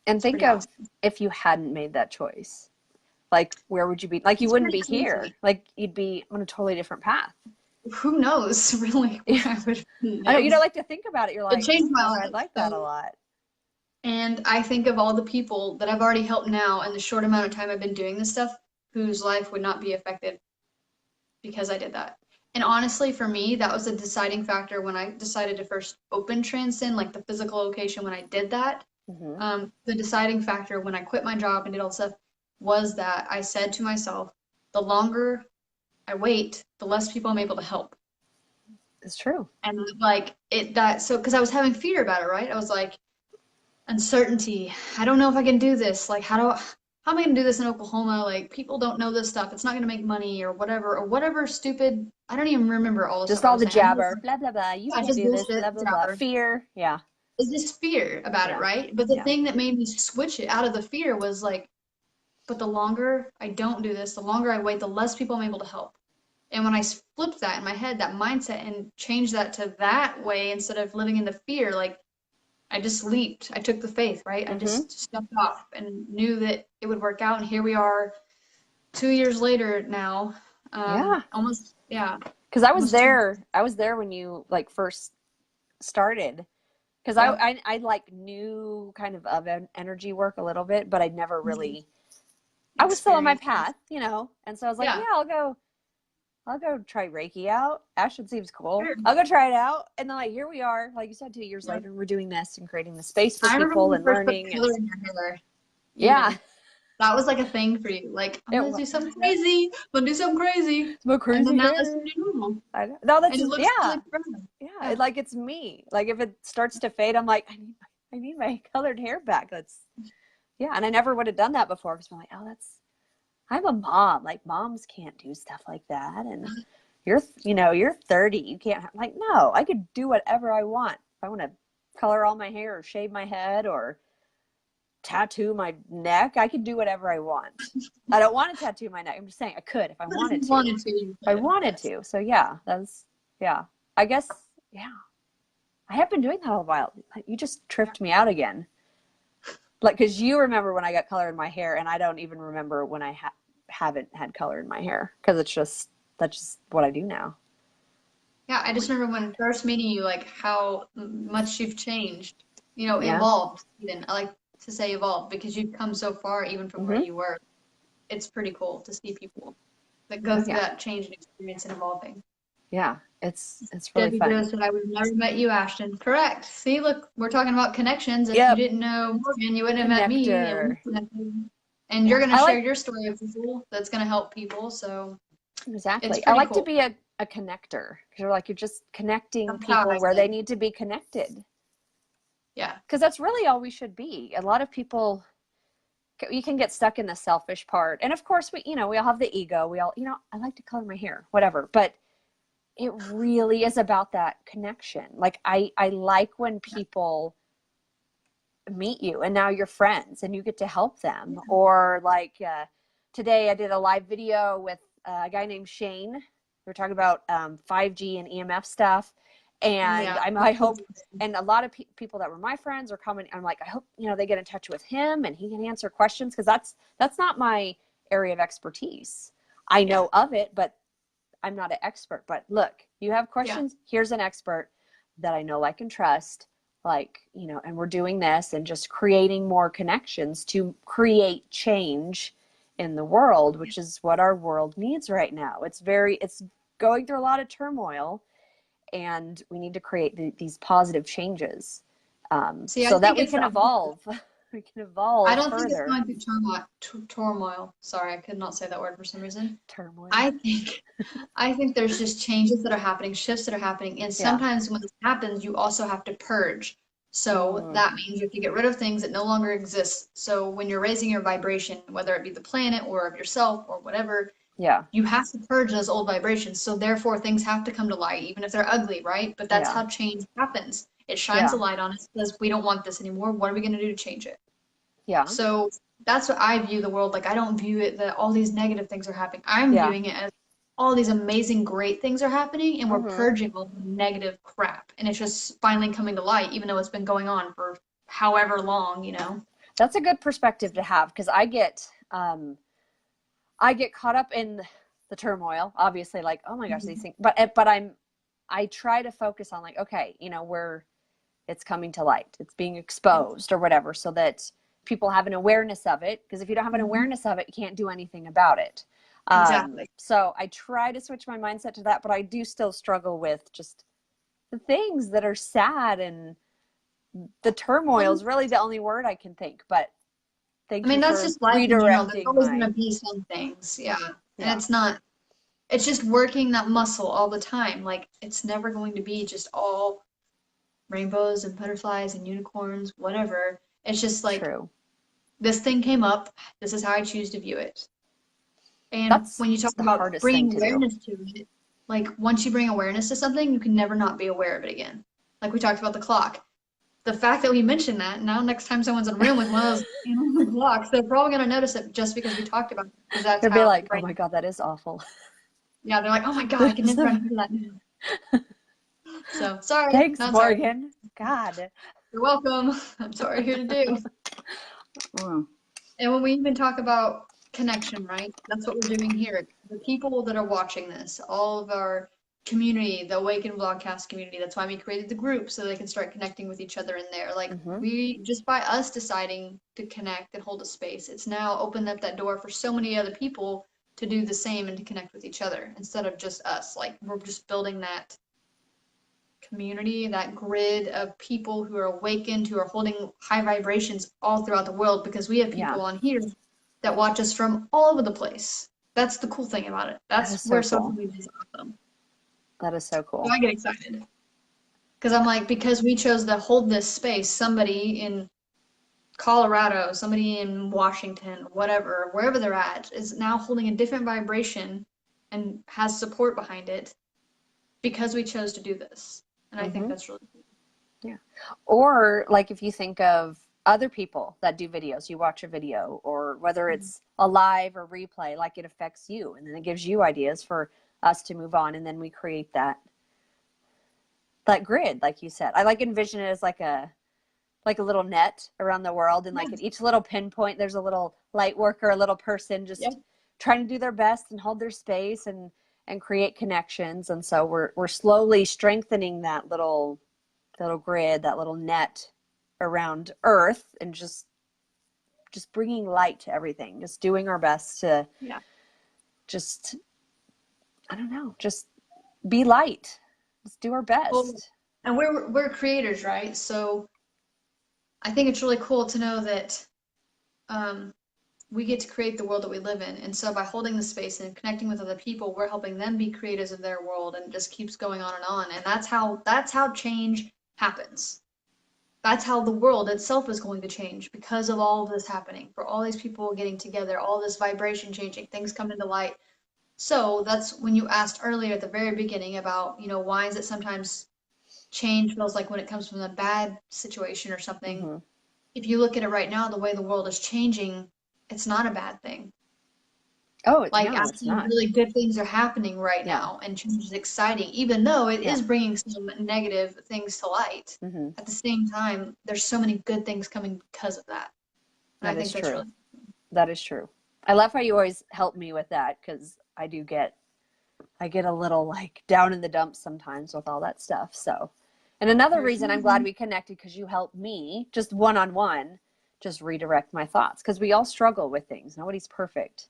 And It's think pretty of awesome. if you hadn't made that choice. Like, where would you be? Like, you It's wouldn't be pretty here. crazy. Like, you'd be on a totally different path. Who knows, really, where I would be I know you now. don't like to think about it. You're It like, I changed don't my know if I'd life. like that a lot. And I think of all the people that I've already helped now in the short amount of time I've been doing this stuff, whose life would not be affected because I did that. And honestly, for me, that was a deciding factor when I decided to first open Transcend, like the physical location when I did that. Mm-hmm. The deciding factor when I quit my job and did all this stuff was that I said to myself, the longer I wait, the less people I'm able to help. It's true. And like so because I was having fear about it, right? I was like, uncertainty. I don't know if I can do this. Like, how am I gonna do this in Oklahoma? Like, people don't know this stuff. It's not gonna make money or whatever stupid. I don't even remember all the Just stuff I all was the saying. I know jabber, blah, blah, blah. You I can't just do this, bullshit, blah, blah, blah. jabber. Fear. Yeah. It's just fear about it, Yeah. right? But the Yeah. thing that made me switch it out of the fear was like, but the longer I don't do this, the longer I wait, the less people I'm able to help. And when I flipped that in my head, that mindset, and changed that to that way instead of living in the fear, like I just leaped. I took the faith, right? I Mm-hmm. just stepped off and knew that it would work out. And here we are 2 years later now. Yeah. Almost, yeah. Because I was Almost 2 years. there. I was there when you like first started. Because Yeah. I like knew kind of energy work a little bit, but I never really. I was still on my path, you know, and so I was like, yeah, I'll go try Reiki out. Ashton seems cool. Sure. I'll go try it out. And then like here we are, like you said, 2 years Yeah. later, we're doing this and creating the space for I remember people when and you first put learning. color And in your hair. yeah, That was like a thing for you. Like, I'm it gonna was do something crazy. I'm gonna do something crazy. my And crazy then now that's hair. your new normal. I know. No, that's And it just looks yeah, really progressive. yeah. Yeah. Like it's me. Like if it starts to fade, I'm like, I need my colored hair back. That's yeah, and I never would have done that before because I'm like, oh, I'm a mom. Like moms can't do stuff like that, and you're 30. You can't like no. I could do whatever I want. If I want to color all my hair or shave my head or tattoo my neck. I could do whatever I want. I don't want to tattoo my neck. I'm just saying I could if I wanted to. You If I could, wanted yes. to. So yeah, yeah. I guess, yeah. I have been doing that a while. You just tripped me out again. Like, because you remember when I got color in my hair, and I don't even remember when I haven't had color in my hair, because that's just what I do now. Yeah, I Oh my just remember when first meeting you, like how much you've changed, Yeah. evolved even. I like to say evolved because you've come so far even from where Mm-hmm. you were. It's pretty cool to see people that go through Yeah. that change and experience and evolving. Yeah. It's really Debbie fun. Joe said, I would have never met you, Ashton. Correct. See, look, we're talking about connections. If you Yep. didn't know Morgan, you wouldn't have met me, and we Connector. connected. And you're Yeah. going to I share like, your story of people that's going to help people. So it's exactly. I pretty like to cool. be a connector. Because you're just connecting That's how I people where they say. need to be connected. Yeah. Because that's really all we should be. A lot of people, you can get stuck in the selfish part. And of course, we all have the ego. We all, I like to color my hair, whatever. But it really is about that connection. Like I like when people meet you and now you're friends and you get to help them. Or like today I did a live video with a guy named Shane. We were talking about 5G and EMF stuff. And Yeah. I hope, and a lot of people that were my friends are coming. I'm like, I hope, they get in touch with him and he can answer questions. Cause that's not my area of expertise. I Yeah. know of it, but I'm not an expert. But look, you have Yeah. questions. Here's an expert that I know, like, and trust. Like, and we're doing this and just creating more connections to create change in the world, which is what our world needs right now. It's going through a lot of turmoil, and we need to create these positive changes See, I so that think we it's the can opposite. evolve. We can I evolve don't think it's further. going through turmoil. Turmoil. Sorry, I could not say that word for some reason. Turmoil. I think, I think there's just changes that are happening, shifts that are happening, and Yeah. sometimes when this happens, you also have to purge. So Mm, that means you have to get rid of things that no longer exist. So when you're raising your vibration, whether it be the planet or of yourself or whatever, yeah. you have to purge those old vibrations. So therefore, things have to come to light, even if they're ugly, right? But that's Yeah. how change happens. It shines a Yeah. light on us, says we don't want this anymore. What are we going to do to change it? Yeah. So that's what I view the world like. I don't view it that all these negative things are happening. I'm Yeah. viewing it as all these amazing, great things are happening, and we're Mm-hmm. purging all the negative crap. And it's just finally coming to light, even though it's been going on for however long. That's a good perspective to have, because I get caught up in the turmoil, obviously, like, oh my gosh, these Mhm. things, but I try to focus on, like, okay, where it's coming to light, it's being exposed or whatever, so that people have an awareness of it, because if you don't have an Mhm. awareness of it, you can't do anything about it. Exactly. So I try to switch my mindset to that, but I do still struggle with just the things that are sad, and the turmoil is really the only word I can think. But I thank mean, you that's for just life in general. There's redirecting always going to my, be some things. Yeah. And yeah. it's just working that muscle all the time. Like, it's never going to be just all rainbows and butterflies and unicorns, whatever. It's just like, True. this thing came up. This is how I choose to view it. And That's when you talk the about hardest thing bringing to do. awareness to it, like once you bring awareness to something, you can never not be aware of it again. Like we talked about the clock. The fact that we mentioned that, now next time someone's in a room with one of those clocks, they're probably going to notice it just because we talked about it, because that's They'd be how the like, oh brain. my God, that is awful. Yeah, they're like, oh my God, I can never undo that now. So sorry, Thanks, not sorry. Morgan. God. You're welcome. I'm sorry here to do. Mm. And when we even talk about connection, right? That's what we're doing here. The people that are watching this, all of our community, the Awaken Vlogcast community, that's why we created the group so they can start connecting with each other in there. Like Mm-hmm. we just by us deciding to connect and hold a space, it's now opened up that door for so many other people to do the same and to connect with each other instead of just us. Like we're just building that community, that grid of people who are awakened, who are holding high vibrations all throughout the world because we have Yeah, people on here that watch us from all over the place. That's the cool thing about it. that That's is so where social cool. media is awesome. That is so So cool. I get excited because I'm like, because we chose to hold this space, somebody in Colorado, somebody in Washington, whatever, wherever they're at, is now holding a different vibration and has support behind it because we chose to do this. And I think Mm-hmm. that's really cool. Yeah. Or like if you think of other people that do videos. You watch a video, or whether it's a live or replay, like it affects you, and then it gives you ideas for us to move on, and then we create that grid, like you said. I like envision it as like a little net around the world, and like at each little pinpoint there's a little light worker, a little person just trying to do their best and hold their space and create connections. And so we're slowly strengthening that little grid, that little net around Earth, and just bringing light to everything, just doing our best to just, I don't know, just be light. Let's do our best. Well, and we're creators, right? So I think it's really cool to know that we get to create the world that we live in. And so by holding the space and connecting with other people, we're helping them be creators of their world, and it just keeps going on and on. And that's how change happens. That's how the world itself is going to change, because of all of this happening, for all these people getting together, all this vibration changing, things coming to light. So that's when you asked earlier at the very beginning about, why is it sometimes change feels like when it comes from a bad situation or something. Mm-hmm. If you look at it right now, the way the world is changing, it's not a bad thing. Oh, Like, no, it's actually, not. really good things are happening right now, and change is exciting, even though it is bringing some negative things to light. Mm-hmm. At the same time, there's so many good things coming because of that. And I think that's true. really That is true. I love how you always help me with that, because I get a little like down in the dumps sometimes with all that stuff. So, and another reason I'm glad we connected, because you helped me just one-on-one just redirect my thoughts, because we all struggle with things. Nobody's perfect.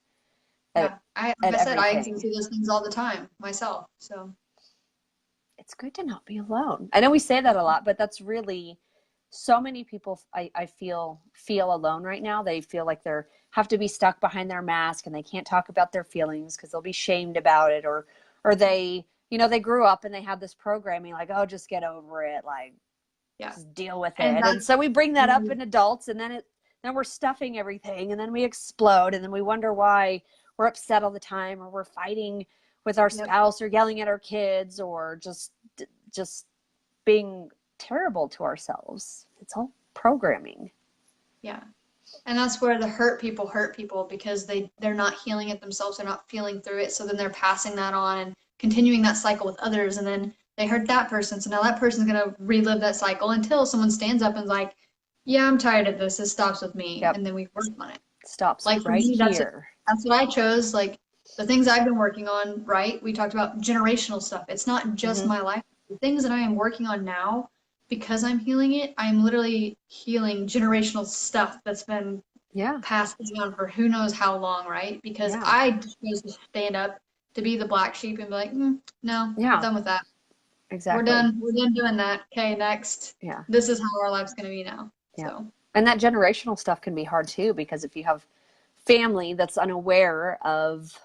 like I said, I everything. go through those things all the time myself. So It's good to not be alone. I know we say that a lot, but that's really, so many people I feel alone right now. They feel like they're have to be stuck behind their mask, and they can't talk about their feelings because they'll be shamed about it, or they, they grew up and they have this programming like, oh, just get over it, like just deal with it. And so we bring that up in adults, and then we're stuffing everything, and then we explode, and then we wonder why we're upset all the time, or we're fighting with our spouse, or yelling at our kids, or just being terrible to ourselves. It's all programming. Yeah. And that's where the hurt people because they're not healing it themselves. They're not feeling through it. So then they're passing that on and continuing that cycle with others. And then they hurt that person. So now that person's going to relive that cycle until someone stands up and's like, yeah, I'm tired of this. It stops with me. And then we work on it. Stops like for right me, here. That's what I chose. Like the things I've been working on, right? We talked about generational stuff. It's not just my life. The things that I am working on now, because I'm healing it, I'm literally healing generational stuff that's been passed down for who knows how long, right? Because I chose to stand up to be the black sheep and be like, no, I'm done with that. Exactly. We're done doing that. Okay, next. Yeah. This is how our life's going to be now. Yeah. So. And that generational stuff can be hard too, because if you have family that's unaware of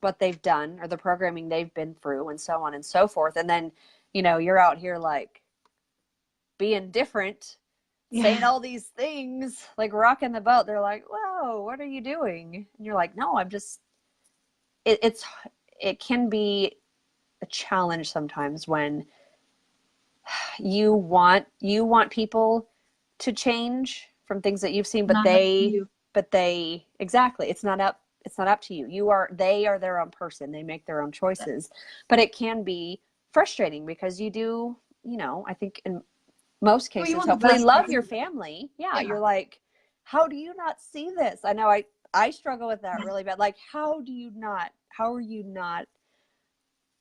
what they've done or the programming they've been through and so on and so forth, and then, you're out here like being different, saying all these things, like rocking the boat. They're like, whoa, what are you doing? And you're like, no, I'm just, it can be a challenge sometimes when you want people to change from things that you've seen, but exactly, it's not up to you. They are their own person. They make their own choices, but it can be frustrating because you do, I think in most cases, hopefully love your family. Yeah. You're like, how do you not see this? I know I struggle with that really bad. Like, how are you not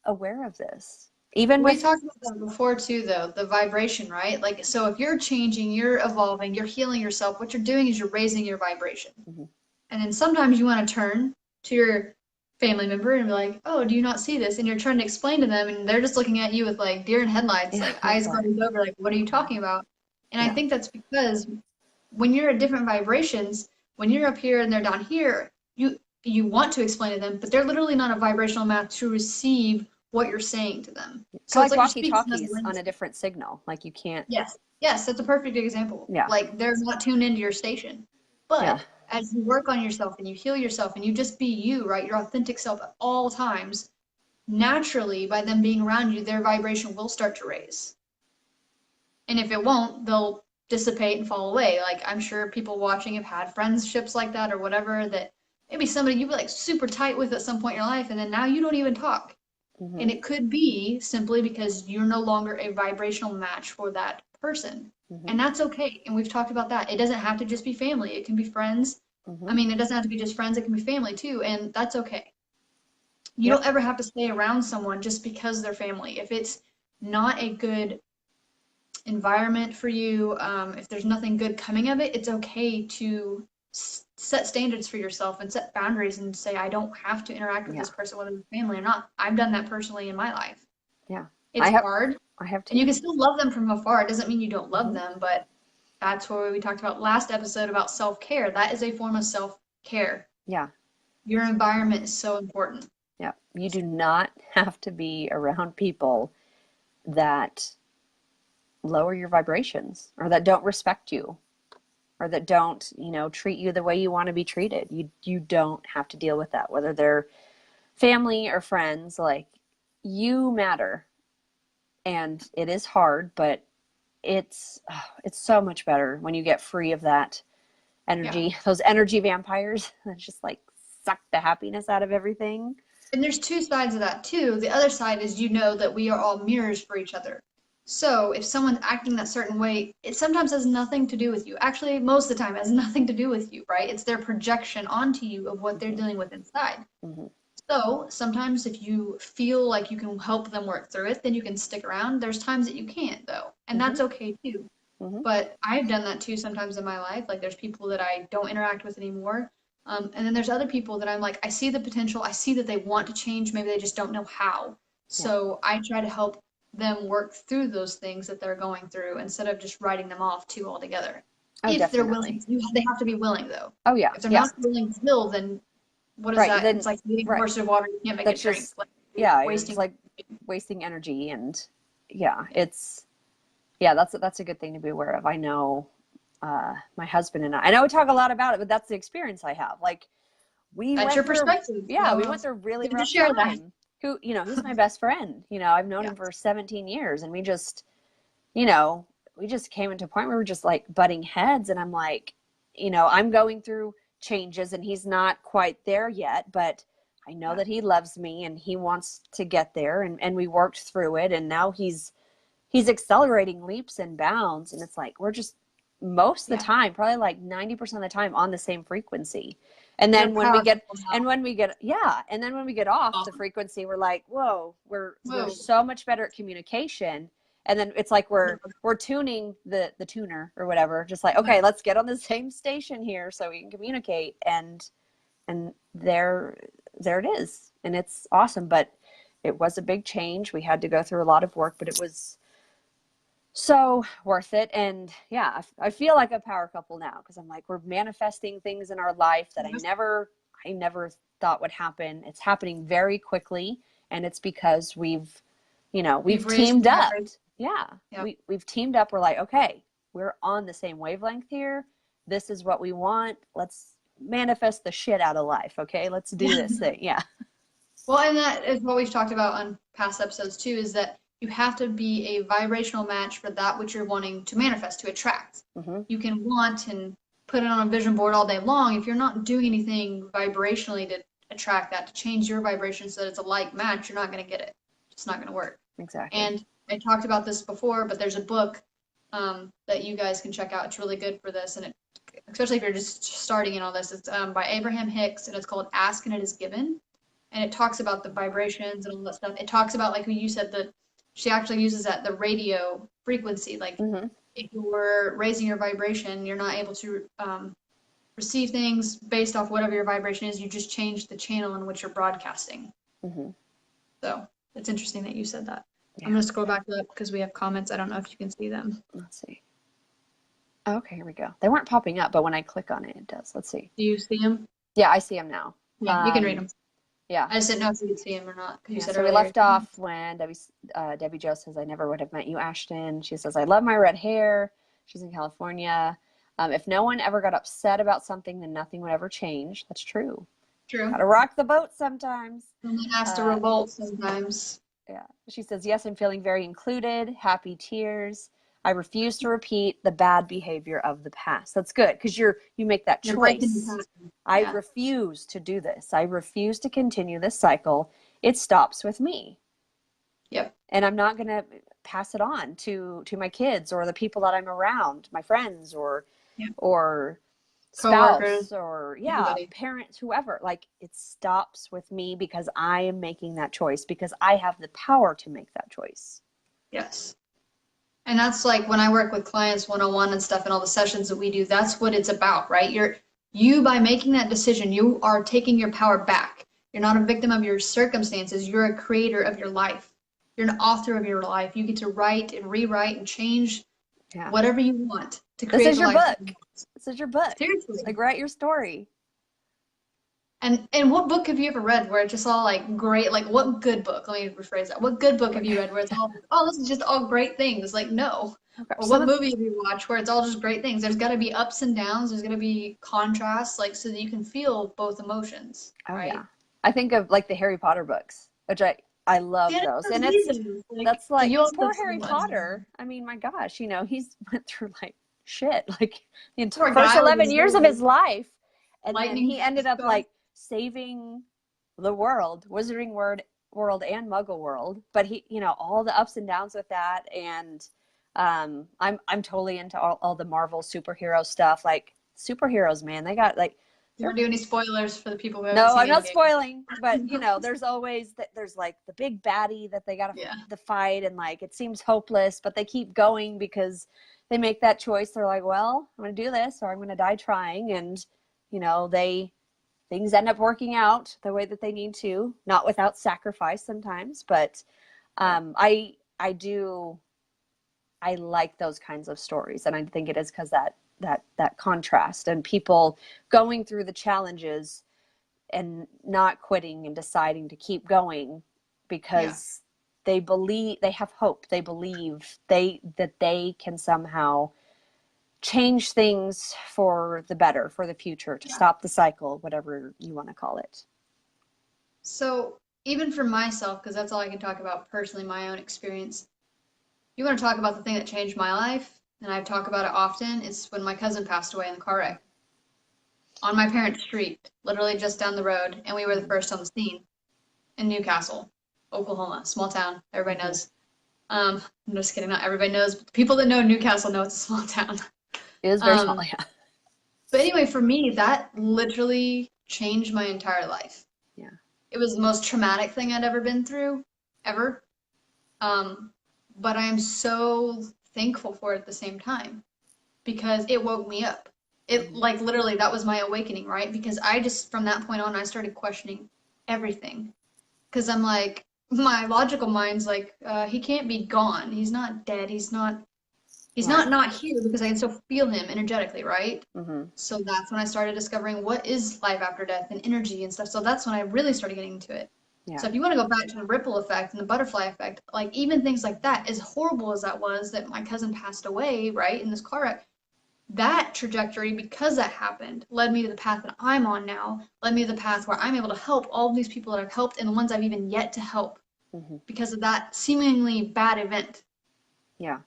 aware of this? Even we talked about that before too, though, the vibration, right? Like, so if you're changing, you're evolving, you're healing yourself, what you're doing is you're raising your vibration. And then sometimes you want to turn to your family member and be like, oh, do you not see this? And you're trying to explain to them, and they're just looking at you with like deer in headlights, like eyes glazed over, like, what are you talking about? And I think that's because when you're at different vibrations, when you're up here and they're down here, you want to explain to them, but they're literally not a vibrational match to receive what you're saying to them. So it's like walkie-talkies on a different signal. Like you can't. Yes, that's a perfect example. Yeah. Like they're not tuned into your station. But as you work on yourself and you heal yourself and you just be you, right, your authentic self at all times, naturally, by them being around you, their vibration will start to raise. And if it won't, they'll dissipate and fall away. Like I'm sure people watching have had friendships like that or whatever, that maybe somebody you were like super tight with at some point in your life, and then now you don't even talk. And Mm-hmm. it could be simply because you're no longer a vibrational match for that person. Mm-hmm. And that's okay. And we've talked about that. It doesn't have to just be family. It can be friends. I Mm-hmm. mean, it doesn't have to be just friends. It can be family too. And that's okay. You Yep. don't ever have to stay around someone just because they're family. If it's not a good environment for you, if there's nothing good coming of it, it's okay to set standards for yourself and set boundaries and say, I don't have to interact with Yeah. this person, whether it's family or not. I've done that personally in my life. Yeah. I It's have hard, I have and you too. can still love them from afar. It doesn't mean you don't love Mm-hmm. them, but that's what we talked about last episode about self-care. That is a form of self-care. Yeah. Your environment is so important. Yeah. You do not have to be around people that lower your vibrations or that don't respect you or that don't, treat you the way you want to be treated. You don't have to deal with that, whether they're family or friends. Like, you matter. And it is hard, but it's so much better when you get free of that Yeah. energy, those energy vampires that just like suck the happiness out of everything. And there's two sides of that too. The other side is that we are all mirrors for each other. So if someone's acting that certain way, it sometimes has nothing to do with you. Actually, most of the time, it has nothing to do with you, right? It's their projection onto you of what they're Mm-hmm. dealing with inside. Mm-hmm. So sometimes if you feel like you can help them work through it, then you can stick around. There's times that you can't, though, and Mm-hmm. that's okay too. Mm-hmm. But I've done that too sometimes in my life. Like there's people that I don't interact with anymore. And then there's other people that I'm like, I see the potential. I see that they want to change. Maybe they just don't know how. Yeah. So I try to help them work through those things that they're going through instead of just writing them off too altogether. Oh, If they're willing definitely. to, they have to be willing though. Oh, yeah. If they're Yeah. not willing to heal, then what is Right. that? Then, It's like eating a right. horse of water you can't make it That's drink. just, Like you're yeah, it's wasting. like wasting energy. And yeah, that's a good thing to be aware of. I know my husband and I know we talk a lot about it, but that's the experience I have. Like, we That's went your through, perspective. yeah, we went through a really Good to rough share that. time. He's my best friend. I've known Yeah. him for 17 years, and you know, we just came into a point where we're just like butting heads. And I'm like, I'm going through changes and he's not quite there yet, but I know Yeah. that he loves me and he wants to get there. And we worked through it. And now he's accelerating leaps and bounds. And it's like, we're just most of the time, probably like 90% of the time, on the same frequency. And You're then when we powerful get, now. and when we get, yeah. And then when we get off the frequency, we're like, whoa, we're Whoa. so much better at communication. And then it's like we're tuning the tuner or whatever, just like, okay, let's get on the same station here so we can communicate. And there it is. And it's awesome. But it was a big change. We had to go through a lot of work, but it was so worth it. And yeah, I feel like a power couple now, because I'm like, we're manifesting things in our life that I never thought would happen. It's happening very quickly, and it's because we've teamed up. Yeah. We've teamed up. We're like, okay, we're on the same wavelength here. This is what we want. Let's manifest the shit out of life. Okay, let's do this thing. Yeah. Well, and that is what we've talked about on past episodes too, is that you have to be a vibrational match for that which you're wanting to manifest, to attract. Mm-hmm. You can want and put it on a vision board all day long. If you're not doing anything vibrationally to attract that, to change your vibration so that it's a like match, you're not going to get it. It's not going to work. Exactly. And I talked about this before, but there's a book that you guys can check out. It's really good for this, and especially if you're just starting in all this. It's by Abraham Hicks, and it's called Ask and It Is Given. And it talks about the vibrations and all that stuff. It talks about, like you said, that she actually uses the radio frequency. Like mm-hmm. if you're raising your vibration, you're not able to receive things based off whatever your vibration is. You just change the channel in which you're broadcasting. Mm-hmm. So it's interesting that you said that. Yeah. I'm going to scroll back up because we have comments. I don't know if you can see them. Let's see. Okay, here we go. They weren't popping up, but when I click on it, it does. Let's see. Do you see them? Yeah, I see them now. Yeah, you can read them. Yeah. I just didn't know if you could see them or not. You said so we left off when Debbie Jo says, I never would have met you, Ashton. She says, I love my red hair. She's in California. If no one ever got upset about something, then nothing would ever change. That's true. True. Gotta rock the boat sometimes. Someone has to revolt sometimes. Yeah. She says, yes, I'm feeling very included. Happy tears. I refuse to repeat the bad behavior of the past. That's good, because you make that You're breaking the choice. pattern. I Yeah. refuse to do this. I refuse to continue this cycle. It stops with me. Yep. And I'm not going to pass it on to my kids or the people that I'm around, my friends or Coworkers, spouse or anybody. parents, whoever. Like, it stops with me because I am making that choice, because I have the power to make that choice. Yes. And that's like when I work with clients one-on-one and stuff and all the sessions that we do, that's what it's about, right? You by making that decision, you are taking your power back. You're not a victim of your circumstances. You're a creator of your life. You're an author of your life. You get to write and rewrite and change whatever you want to create This is the your life. book. This is your book. Seriously. Like, write your story. And what book have you ever read where it's just all like great, like what good book? Let me rephrase that. What good book have you read where it's all, oh, this is just all great things? Like, no. Or what movie have you watched where it's all just great things? There's got to be ups and downs. There's going to be contrasts, like so that you can feel both emotions. Oh, right? yeah. I think of like the Harry Potter books, which I love those. And that's like poor Harry Potter. I mean, my gosh, he's went through like shit, like the first 11 years of his life. And then he ended up like saving the world, Wizarding world and Muggle world. But he, all the ups and downs with that. And I'm totally into all the Marvel superhero stuff. Like, superheroes, man, they got like, you want to do any spoilers for the people who haven't no, seen I'm not Endgame? spoiling, but there's always there's like the big baddie that they got to fight, and like it seems hopeless, but they keep going because they make that choice. They're like, well, I'm going to do this or I'm going to die trying, and things end up working out the way that they need to, not without sacrifice sometimes, but I like those kinds of stories, and I think it is because that contrast and people going through the challenges and not quitting and deciding to keep going because they believe, they have hope, they believe that they can somehow change things for the better, for the future, to stop the cycle, whatever you want to call it. So even for myself, because that's all I can talk about personally, my own experience, you want to talk about the thing that changed my life, and I talk about it often, it's when my cousin passed away in the car wreck on my parents' street, literally just down the road, and we were the first on the scene in Newcastle, Oklahoma, small town. Everybody knows. I'm just kidding, not everybody knows, but the people that know Newcastle know it's a small town. It is very small, yeah. But anyway, for me, that literally changed my entire life. Yeah. It was the most traumatic thing I'd ever been through, ever. But I am so thankful for it at the same time because it woke me up. It like literally that was my awakening, right? Because I just from that point on I started questioning everything. Because I'm like my logical mind's like he can't be gone. He's not dead. He's not here because I can still feel him energetically, right? Mm-hmm. So that's when I started discovering what is life after death and energy and stuff. So that's when I really started getting into it. Yeah. So if you want to go back to the ripple effect and the butterfly effect, like even things like that, as horrible as that was, that my cousin passed away, right, in this car wreck, that trajectory, because that happened, led me to the path that I'm on now, led me to the path where I'm able to help all of these people that I've helped and the ones I've even yet to help because of that seemingly bad event. Yeah.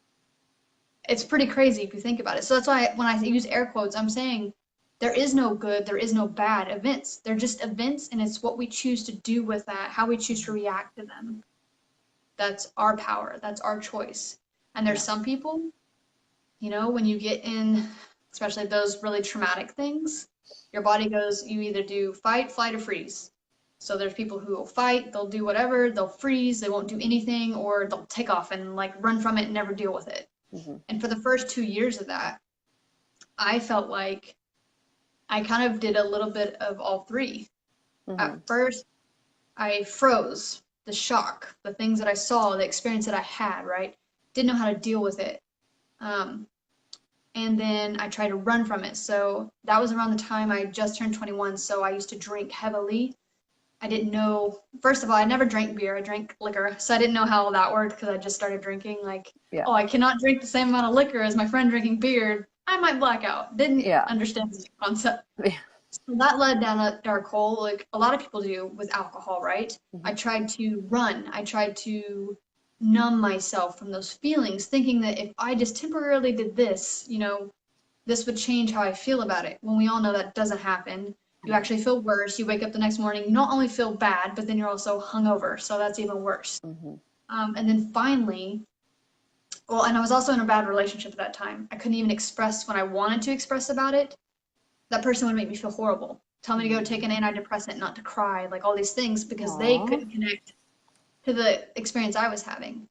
It's pretty crazy if you think about it. So that's why when I use air quotes, I'm saying there is no good, there is no bad events. They're just events, and it's what we choose to do with that, how we choose to react to them. That's our power. That's our choice. And there's some people, when you get in, especially those really traumatic things, your body goes, you either do fight, flight, or freeze. So there's people who will fight, they'll do whatever, they'll freeze, they won't do anything, or they'll take off and like run from it and never deal with it. And for the first 2 years of that, I felt like I kind of did a little bit of all three. At first, I froze, the shock, the things that I saw, the experience that I had, right? Didn't know how to deal with it. And then I tried to run from it. So that was around the time I just turned 21. So I used to drink heavily. I didn't know, first of all, I never drank beer. I drank liquor. So I didn't know how that worked because I just started drinking. Like, I cannot drink the same amount of liquor as my friend drinking beer. I might black out. Didn't understand the concept. Yeah. So that led down a dark hole, like a lot of people do with alcohol, right? I tried to run. I tried to numb myself from those feelings, thinking that if I just temporarily did this, this would change how I feel about it. When we all know that doesn't happen. You actually feel worse. You wake up the next morning, you not only feel bad, but then you're also hungover. So that's even worse. Mm-hmm. And then finally, well, and I was also in a bad relationship at that time. I couldn't even express when I wanted to express about it. That person would make me feel horrible. Tell me to go take an antidepressant, not to cry, like all these things, because they Aw. couldn't connect to the experience I was having.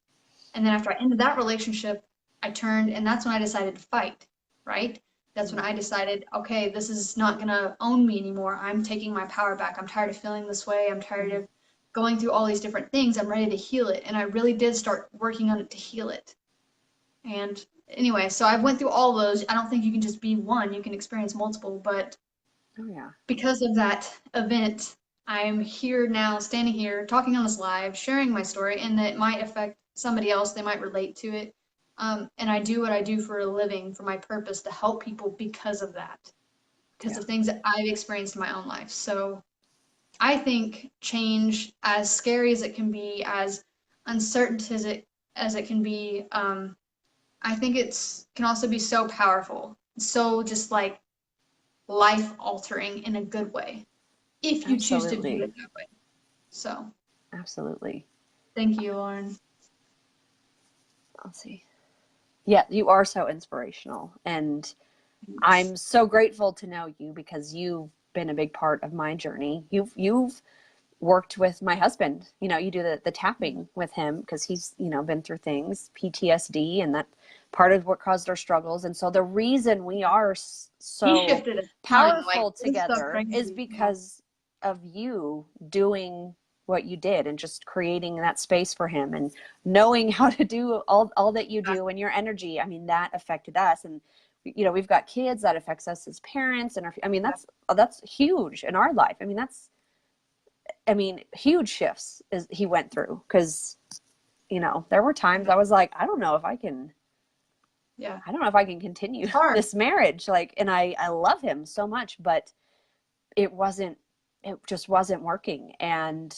And then after I ended that relationship, I turned, and that's when I decided to fight, right? That's when I decided, okay, this is not going to own me anymore. I'm taking my power back. I'm tired of feeling this way. I'm tired of going through all these different things. I'm ready to heal it. And I really did start working on it to heal it. And anyway, so I went through all those. I don't think you can just be one. You can experience multiple. But Oh, yeah. because of that event, I'm here now, standing here, talking on this live, sharing my story, and that might affect somebody else. They might relate to it. And I do what I do for a living, for my purpose, to help people because of that, because of things that I've experienced in my own life. So I think change, as scary as it can be, as uncertain as it can be, I think can also be so powerful, so just like life altering in a good way, if you choose to view it that way. So, Absolutely. thank you, Lauren. I'll see. Yeah, you are so inspirational, and I'm so grateful to know you because you've been a big part of my journey. You've worked with my husband. You do the tapping with him because he's been through things, PTSD, and that part of what caused our struggles. And so the reason we are so powerful together is because of you doing what you did and just creating that space for him and knowing how to do all that you do, and your energy. I mean, that affected us. And we've got kids, that affects us as parents, and that's huge in our life. I mean, huge shifts he went through, because there were times I was like, I don't know if I can continue this marriage, and I love him so much, but it just wasn't working. And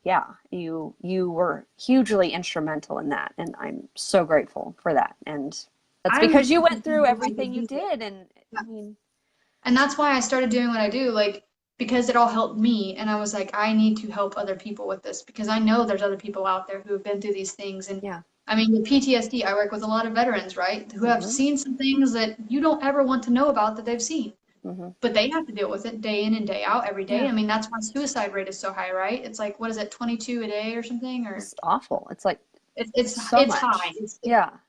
yeah, you were hugely instrumental in that, and I'm so grateful for that. And that's because you went through everything you did. And and that's why I started doing what I do, because it all helped me. And I was like, I need to help other people with this, because I know there's other people out there who have been through these things. And I mean, with PTSD, I work with a lot of veterans, right, who have seen some things that you don't ever want to know about that they've seen. But they have to deal with it day in and day out, every day. I mean, that's why suicide rate is so high, right? It's like, what is it, 22 a day or something? Or it's awful. It's like it's high.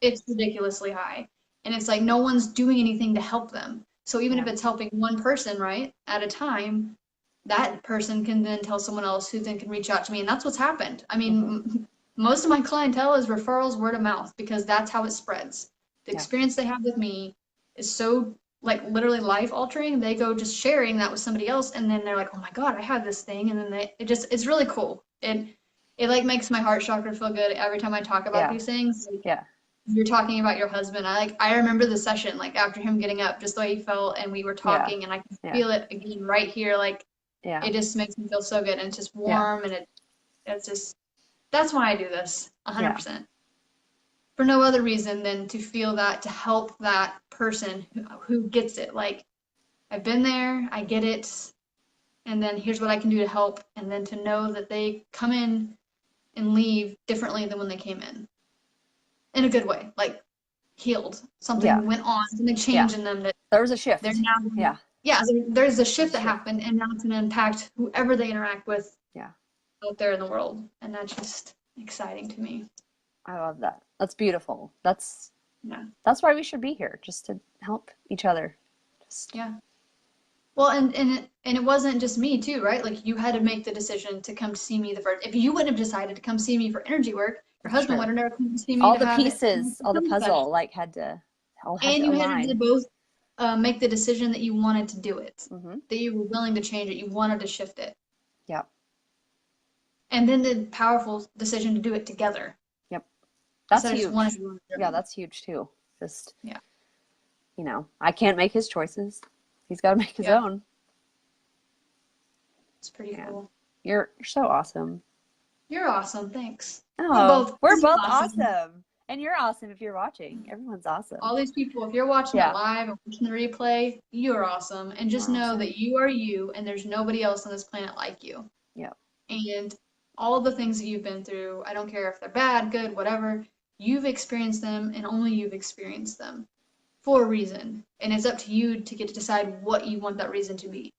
It's ridiculously high. And it's like no one's doing anything to help them. So even if it's helping one person, right, at a time, that person can then tell someone else, who then can reach out to me. And that's what's happened. I mean, most of my clientele is referrals, word of mouth, because that's how it spreads. The experience they have with me is so literally life altering. They go just sharing that with somebody else, and then they're like, oh my God, I have this thing. And then it's really cool. It makes my heart chakra feel good every time I talk about these things. You're talking about your husband. I remember the session, after him getting up, just the way he felt, and we were talking, and I can feel it again right here. It just makes me feel so good, and it's just warm, and it's just, that's why I do this 100%. For no other reason than to feel that, to help that person who gets it. I've been there, I get it, and then here's what I can do to help, and then to know that they come in and leave differently than when they came in a good way, healed. Something went on, something changed in them, that there was a shift. They're now, there's a shift that happened, and now it's going to impact whoever they interact with out there in the world, and that's just exciting to me. I love that. That's beautiful. That's why we should be here, just to help each other. Well, and it wasn't just me too, right? You had to make the decision to come see me the first. If you wouldn't have decided to come see me for energy work, your husband would have never come to see me. All the pieces, all the puzzle, had to and you align. had to both make the decision that you wanted to do it, that you were willing to change it, you wanted to shift it. Yep. And then the powerful decision to do it together. Yep. That's huge. That's huge too. Just I can't make his choices. He's got to make his own. It's pretty cool. You're so awesome. You're awesome. Thanks. Oh, we're We're both awesome. awesome. And you're awesome if you're watching. Everyone's awesome. All these people, if you're watching it Yeah, live or watching the replay, you're awesome. And just we're know awesome. that you are you and there's nobody else on this planet like you. Yeah. And all of the things that you've been through, I don't care if they're bad, good, whatever, you've experienced them and only you've experienced them for a reason. And it's up to you to get to decide what you want that reason to be.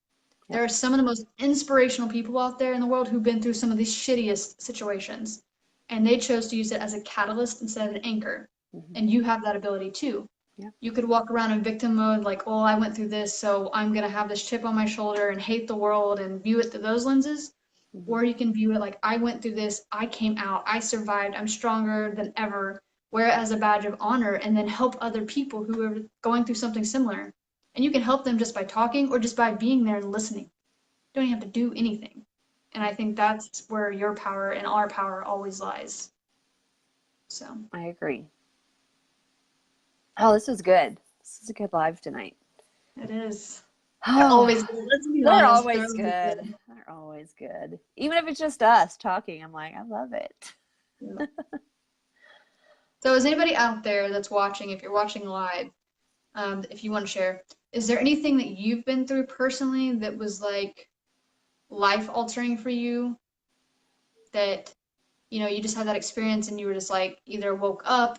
Yep. There are some of the most inspirational people out there in the world who've been through some of these shittiest situations. And they chose to use it as a catalyst instead of an anchor. Mm-hmm. And you have that ability too. Yeah. You could walk around in victim mode, like, oh, I went through this, so I'm going to have this chip on my shoulder and hate the world and view it through those lenses. Mm-hmm. Or you can view it like, I went through this, I came out, I survived, I'm stronger than ever, wear it as a badge of honor, and then help other people who are going through something similar. And you can help them just by talking or just by being there and listening. You don't even have to do anything. And I think that's where your power and our power always lies. So I agree. Oh, this was good. This is a good live tonight. it is. They're always good. Let's be They're honest. always good. They're always good. Even if it's just us talking, I'm like, I love it. Yeah. So is anybody out there that's watching, if you're watching live, if you want to share, is there anything that you've been through personally that was like life altering for you, that, you know, you just had that experience and you were just like either woke up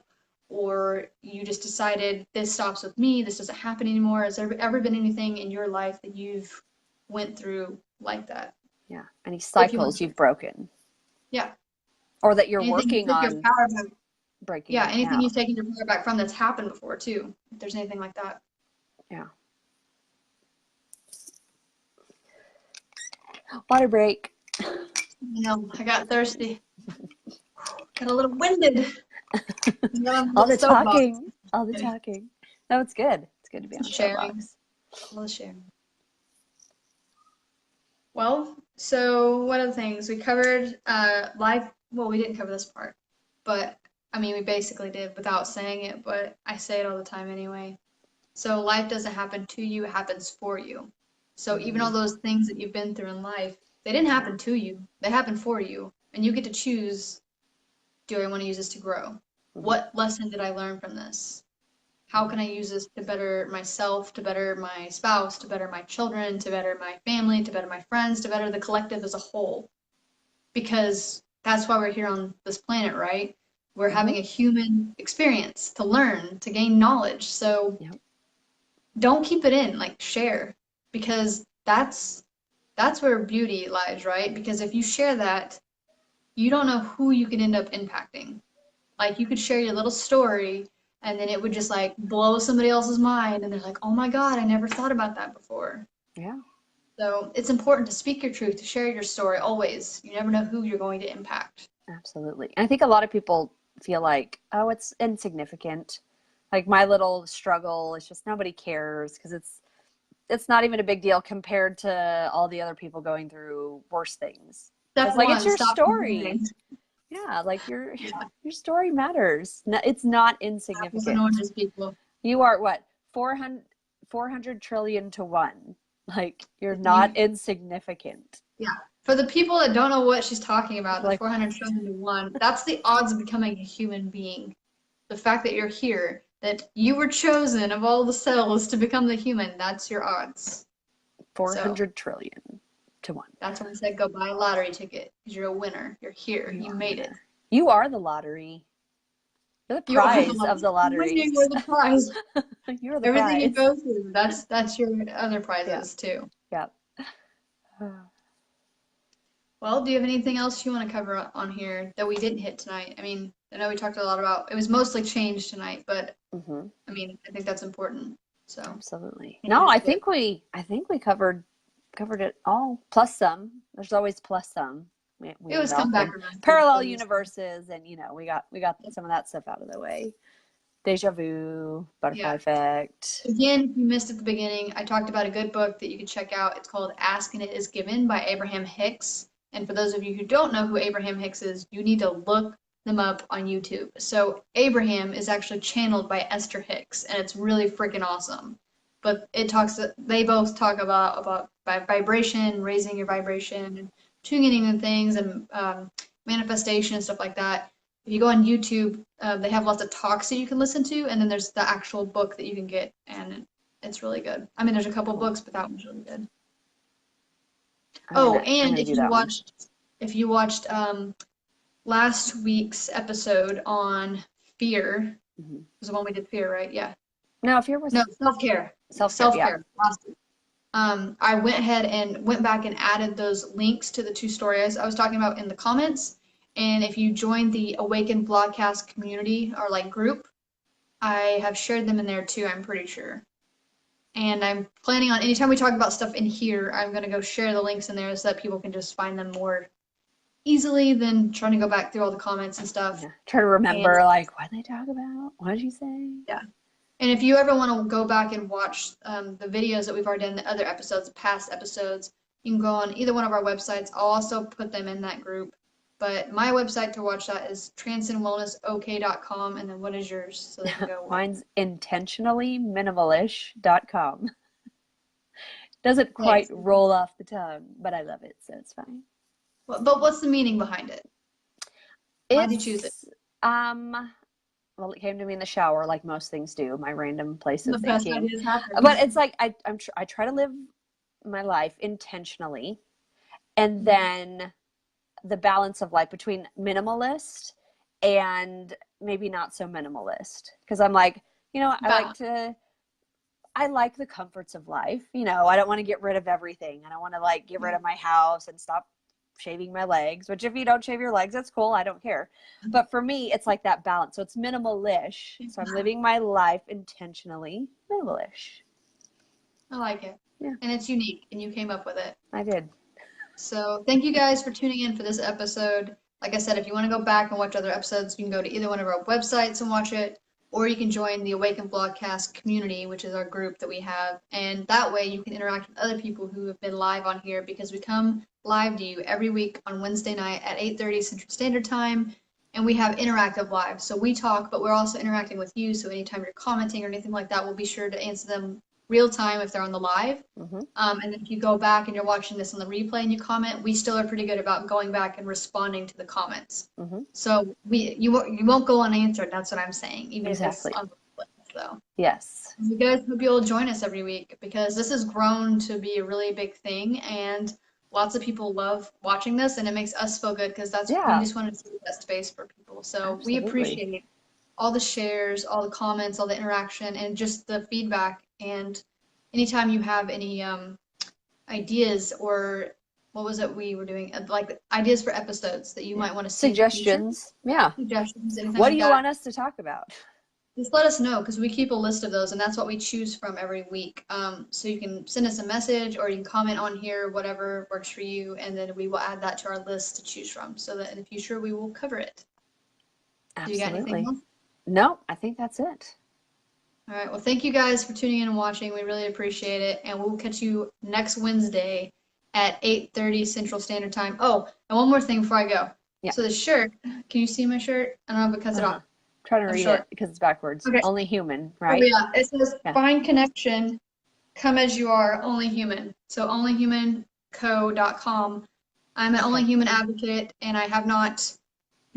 or you just decided this stops with me, this doesn't happen anymore? Has there ever been anything in your life that you've went through like that? Yeah. Any cycles you've broken? Yeah. Or that you're Anything working you took your on power back. breaking Yeah, right anything now. you've taken your power back from that's happened before too. If there's anything like that. Yeah. Water break. You know, I got thirsty. Got a little winded. All the talking. All the talking. No, it's good. It's good to be on soapbox. All the sharing. Well, so what other things? We covered life. Well, we didn't cover this part, but I mean, we basically did without saying it, but I say it all the time anyway. So life doesn't happen to you, it happens for you. So even all those things that you've been through in life, they didn't happen to you, they happened for you. And you get to choose, do I want to use this to grow? What lesson did I learn from this? How can I use this to better myself, to better my spouse, to better my children, to better my family, to better my friends, to better the collective as a whole? Because that's why we're here on this planet, right? We're having a human experience to learn, to gain knowledge. So don't keep it in, like share, because that's where beauty lies, right? Because if you share that, you don't know who you can end up impacting. Like you could share your little story and then it would just like blow somebody else's mind and they're like, oh my God, I never thought about that before. Yeah. So it's important to speak your truth, to share your story always. You never know who you're going to impact. Absolutely. And I think a lot of people feel like, oh, it's insignificant. Like my little struggle, it's just nobody cares because it's not even a big deal compared to all the other people going through worse things. It's like it's your story. Yeah, like your story matters. It's not insignificant. People. You are what 400 trillion to 1. Like you're not insignificant. Yeah. For the people that don't know what she's talking about, Like, the 400 trillion to 1, that's the odds of becoming a human being. The fact that you're here, that you were chosen of all the cells to become the human, that's your odds. 400 trillion to 1. That's when I said go buy a lottery ticket because you're a winner. You're here. You made it. You are the lottery. You're the prize of the lottery. You're the prize. You're the Everything prize. you go through, that's your other prizes too. Yeah. Well, do you have anything else you want to cover on here that we didn't hit tonight? I mean, I know we talked a lot about, it was mostly change tonight, but I mean, I think that's important. So absolutely. No, I think we covered it all, plus some. There's always plus some. We it was come back around. Parallel universes, and you know, we got some of that stuff out of the way. Deja vu, butterfly effect. Again, if you missed at the beginning, I talked about a good book that you can check out. It's called Ask and It Is Given by Abraham Hicks. And for those of you who don't know who Abraham Hicks is, you need to look them up on YouTube. So Abraham is actually channeled by Esther Hicks, and it's really freaking awesome. But they both talk about vibration, raising your vibration, and tuning in things, and manifestation and stuff like that. If you go on YouTube, they have lots of talks that you can listen to, and then there's the actual book that you can get, and it's really good. I mean, there's a couple books, but that one's really good. And if you watched last week's episode on fear, was the one we did fear, right? Yeah. No, fear was self-care. Self-care. Yeah. Last week. I went ahead and went back and added those links to the 2 stories I was talking about in the comments. And if you join the AWAKEN Vlogcast community or like group, I have shared them in there too, I'm pretty sure. And I'm planning on, anytime we talk about stuff in here, I'm going to go share the links in there so that people can just find them more easily than trying to go back through all the comments and stuff. Yeah. Try to remember, like, what did they talk about? What did you say? Yeah. And if you ever want to go back and watch the videos that we've already done, the other episodes, past episodes, you can go on either one of our websites. I'll also put them in that group. But my website to watch that is transcendwellnessok.com. And then what is yours? So they can go. Mine's intentionallyminimalish.com. Doesn't quite roll off the tongue, but I love it, so it's fine. But what's the meaning behind it? Why did you choose it? Well, it came to me in the shower, like most things do. My random place of the best thinking. ideas happen. But it's like I try to live my life intentionally, and then the balance of life between minimalist and maybe not so minimalist. Because I'm like, I like the comforts of life. I don't want to get rid of everything. I don't want to like get rid of my house and stop shaving my legs, which if you don't shave your legs, that's cool. I don't care. But for me, it's like that balance. So it's minimalish. So I'm living my life intentionally minimalish. I like it. Yeah. And it's unique, and you came up with it. I did. So thank you guys for tuning in for this episode. Like I said, if you want to go back and watch other episodes, you can go to either one of our websites and watch it, or you can join the AWAKEN Vlogcast community, which is our group that we have. And that way you can interact with other people who have been live on here, because we come live to you every week on Wednesday night at 8:30 Central Standard Time. And we have interactive live. So we talk, but we're also interacting with you. So anytime you're commenting or anything like that, we'll be sure to answer them real time if they're on the live. And then if you go back and you're watching this on the replay and you comment, we still are pretty good about going back and responding to the comments. So you won't go unanswered. That's what I'm saying. Even exactly. if it's on the list, though. Yes. You guys hope you'll join us every week, because this has grown to be a really big thing, and lots of people love watching this, and it makes us feel good, because we just want to see that space for people. So we appreciate all the shares, all the comments, all the interaction, and just the feedback. And anytime you have any ideas, or what was it we were doing, like ideas for episodes that you might want to see. Suggestions. Suggestions. What do you want us to talk about? Just let us know, because we keep a list of those, and that's what we choose from every week. So you can send us a message, or you can comment on here, whatever works for you, and then we will add that to our list to choose from, so that in the future we will cover it. Absolutely. Do you got anything else? No, I think that's it. All right. Well, thank you guys for tuning in and watching. We really appreciate it. And we'll catch you next Wednesday at 8:30 Central Standard Time. Oh, and one more thing before I go. Yeah. So the shirt, can you see my shirt? I don't know if it cuts it off. Trying to read it because it's backwards. Okay. Only human, right? Oh, yeah. It says, find connection, come as you are, only human. So onlyhumanco.com. I'm an Only Human advocate, and I have not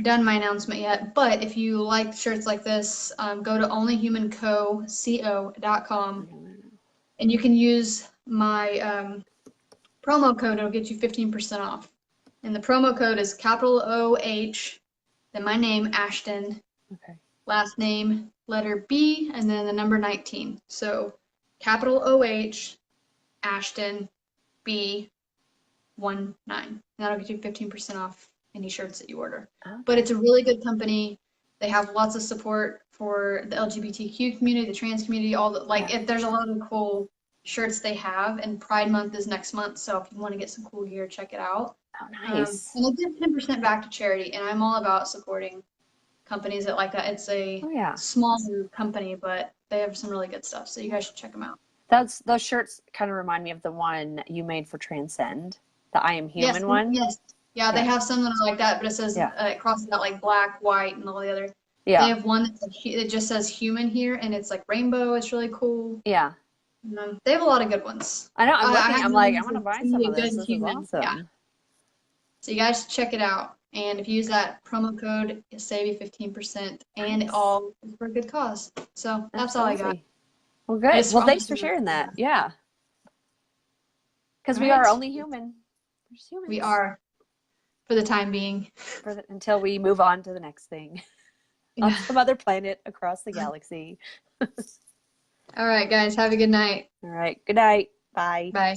done my announcement yet, but if you like shirts like this, go to onlyhumanco.com, and you can use my promo code. It'll get you 15% off, and the promo code is capital OH, then my name, Ashton, last name, letter B, and then the number 19. So capital OH, Ashton, B, 19. That'll get you 15% off any shirts that you order. But it's a really good company. They have lots of support for the LGBTQ community, the trans community, all the if there's a lot of cool shirts they have, and Pride Month is next month, so if you want to get some cool gear, check it out. Oh, nice. And they give 10% back to charity, and I'm all about supporting companies that like that. It's a small company, but they have some really good stuff, so you guys should check them out. Those shirts kind of remind me of the one you made for Transcend, the I Am Human one. Yes. Yeah, they have some that are like that, but it says it crosses out like black, white, and all the other. Yeah. They have one that just says human here, and it's like rainbow. It's really cool. Yeah. They have a lot of good ones. I know. I'm looking. I'm like, I want to buy some of this. This is awesome. Yeah. So you guys check it out. And if you use that promo code, it'll save you 15%, and it Nice. all is for a good cause. So that's all I got. Absolutely. Well, good. Well, thanks for sharing that. Yeah. Because All we are right. only human. We're just humans. We are, for the time being. Until we move on to the next thing. On some other planet across the galaxy. All right, guys. Have a good night. All right. Good night. Bye. Bye.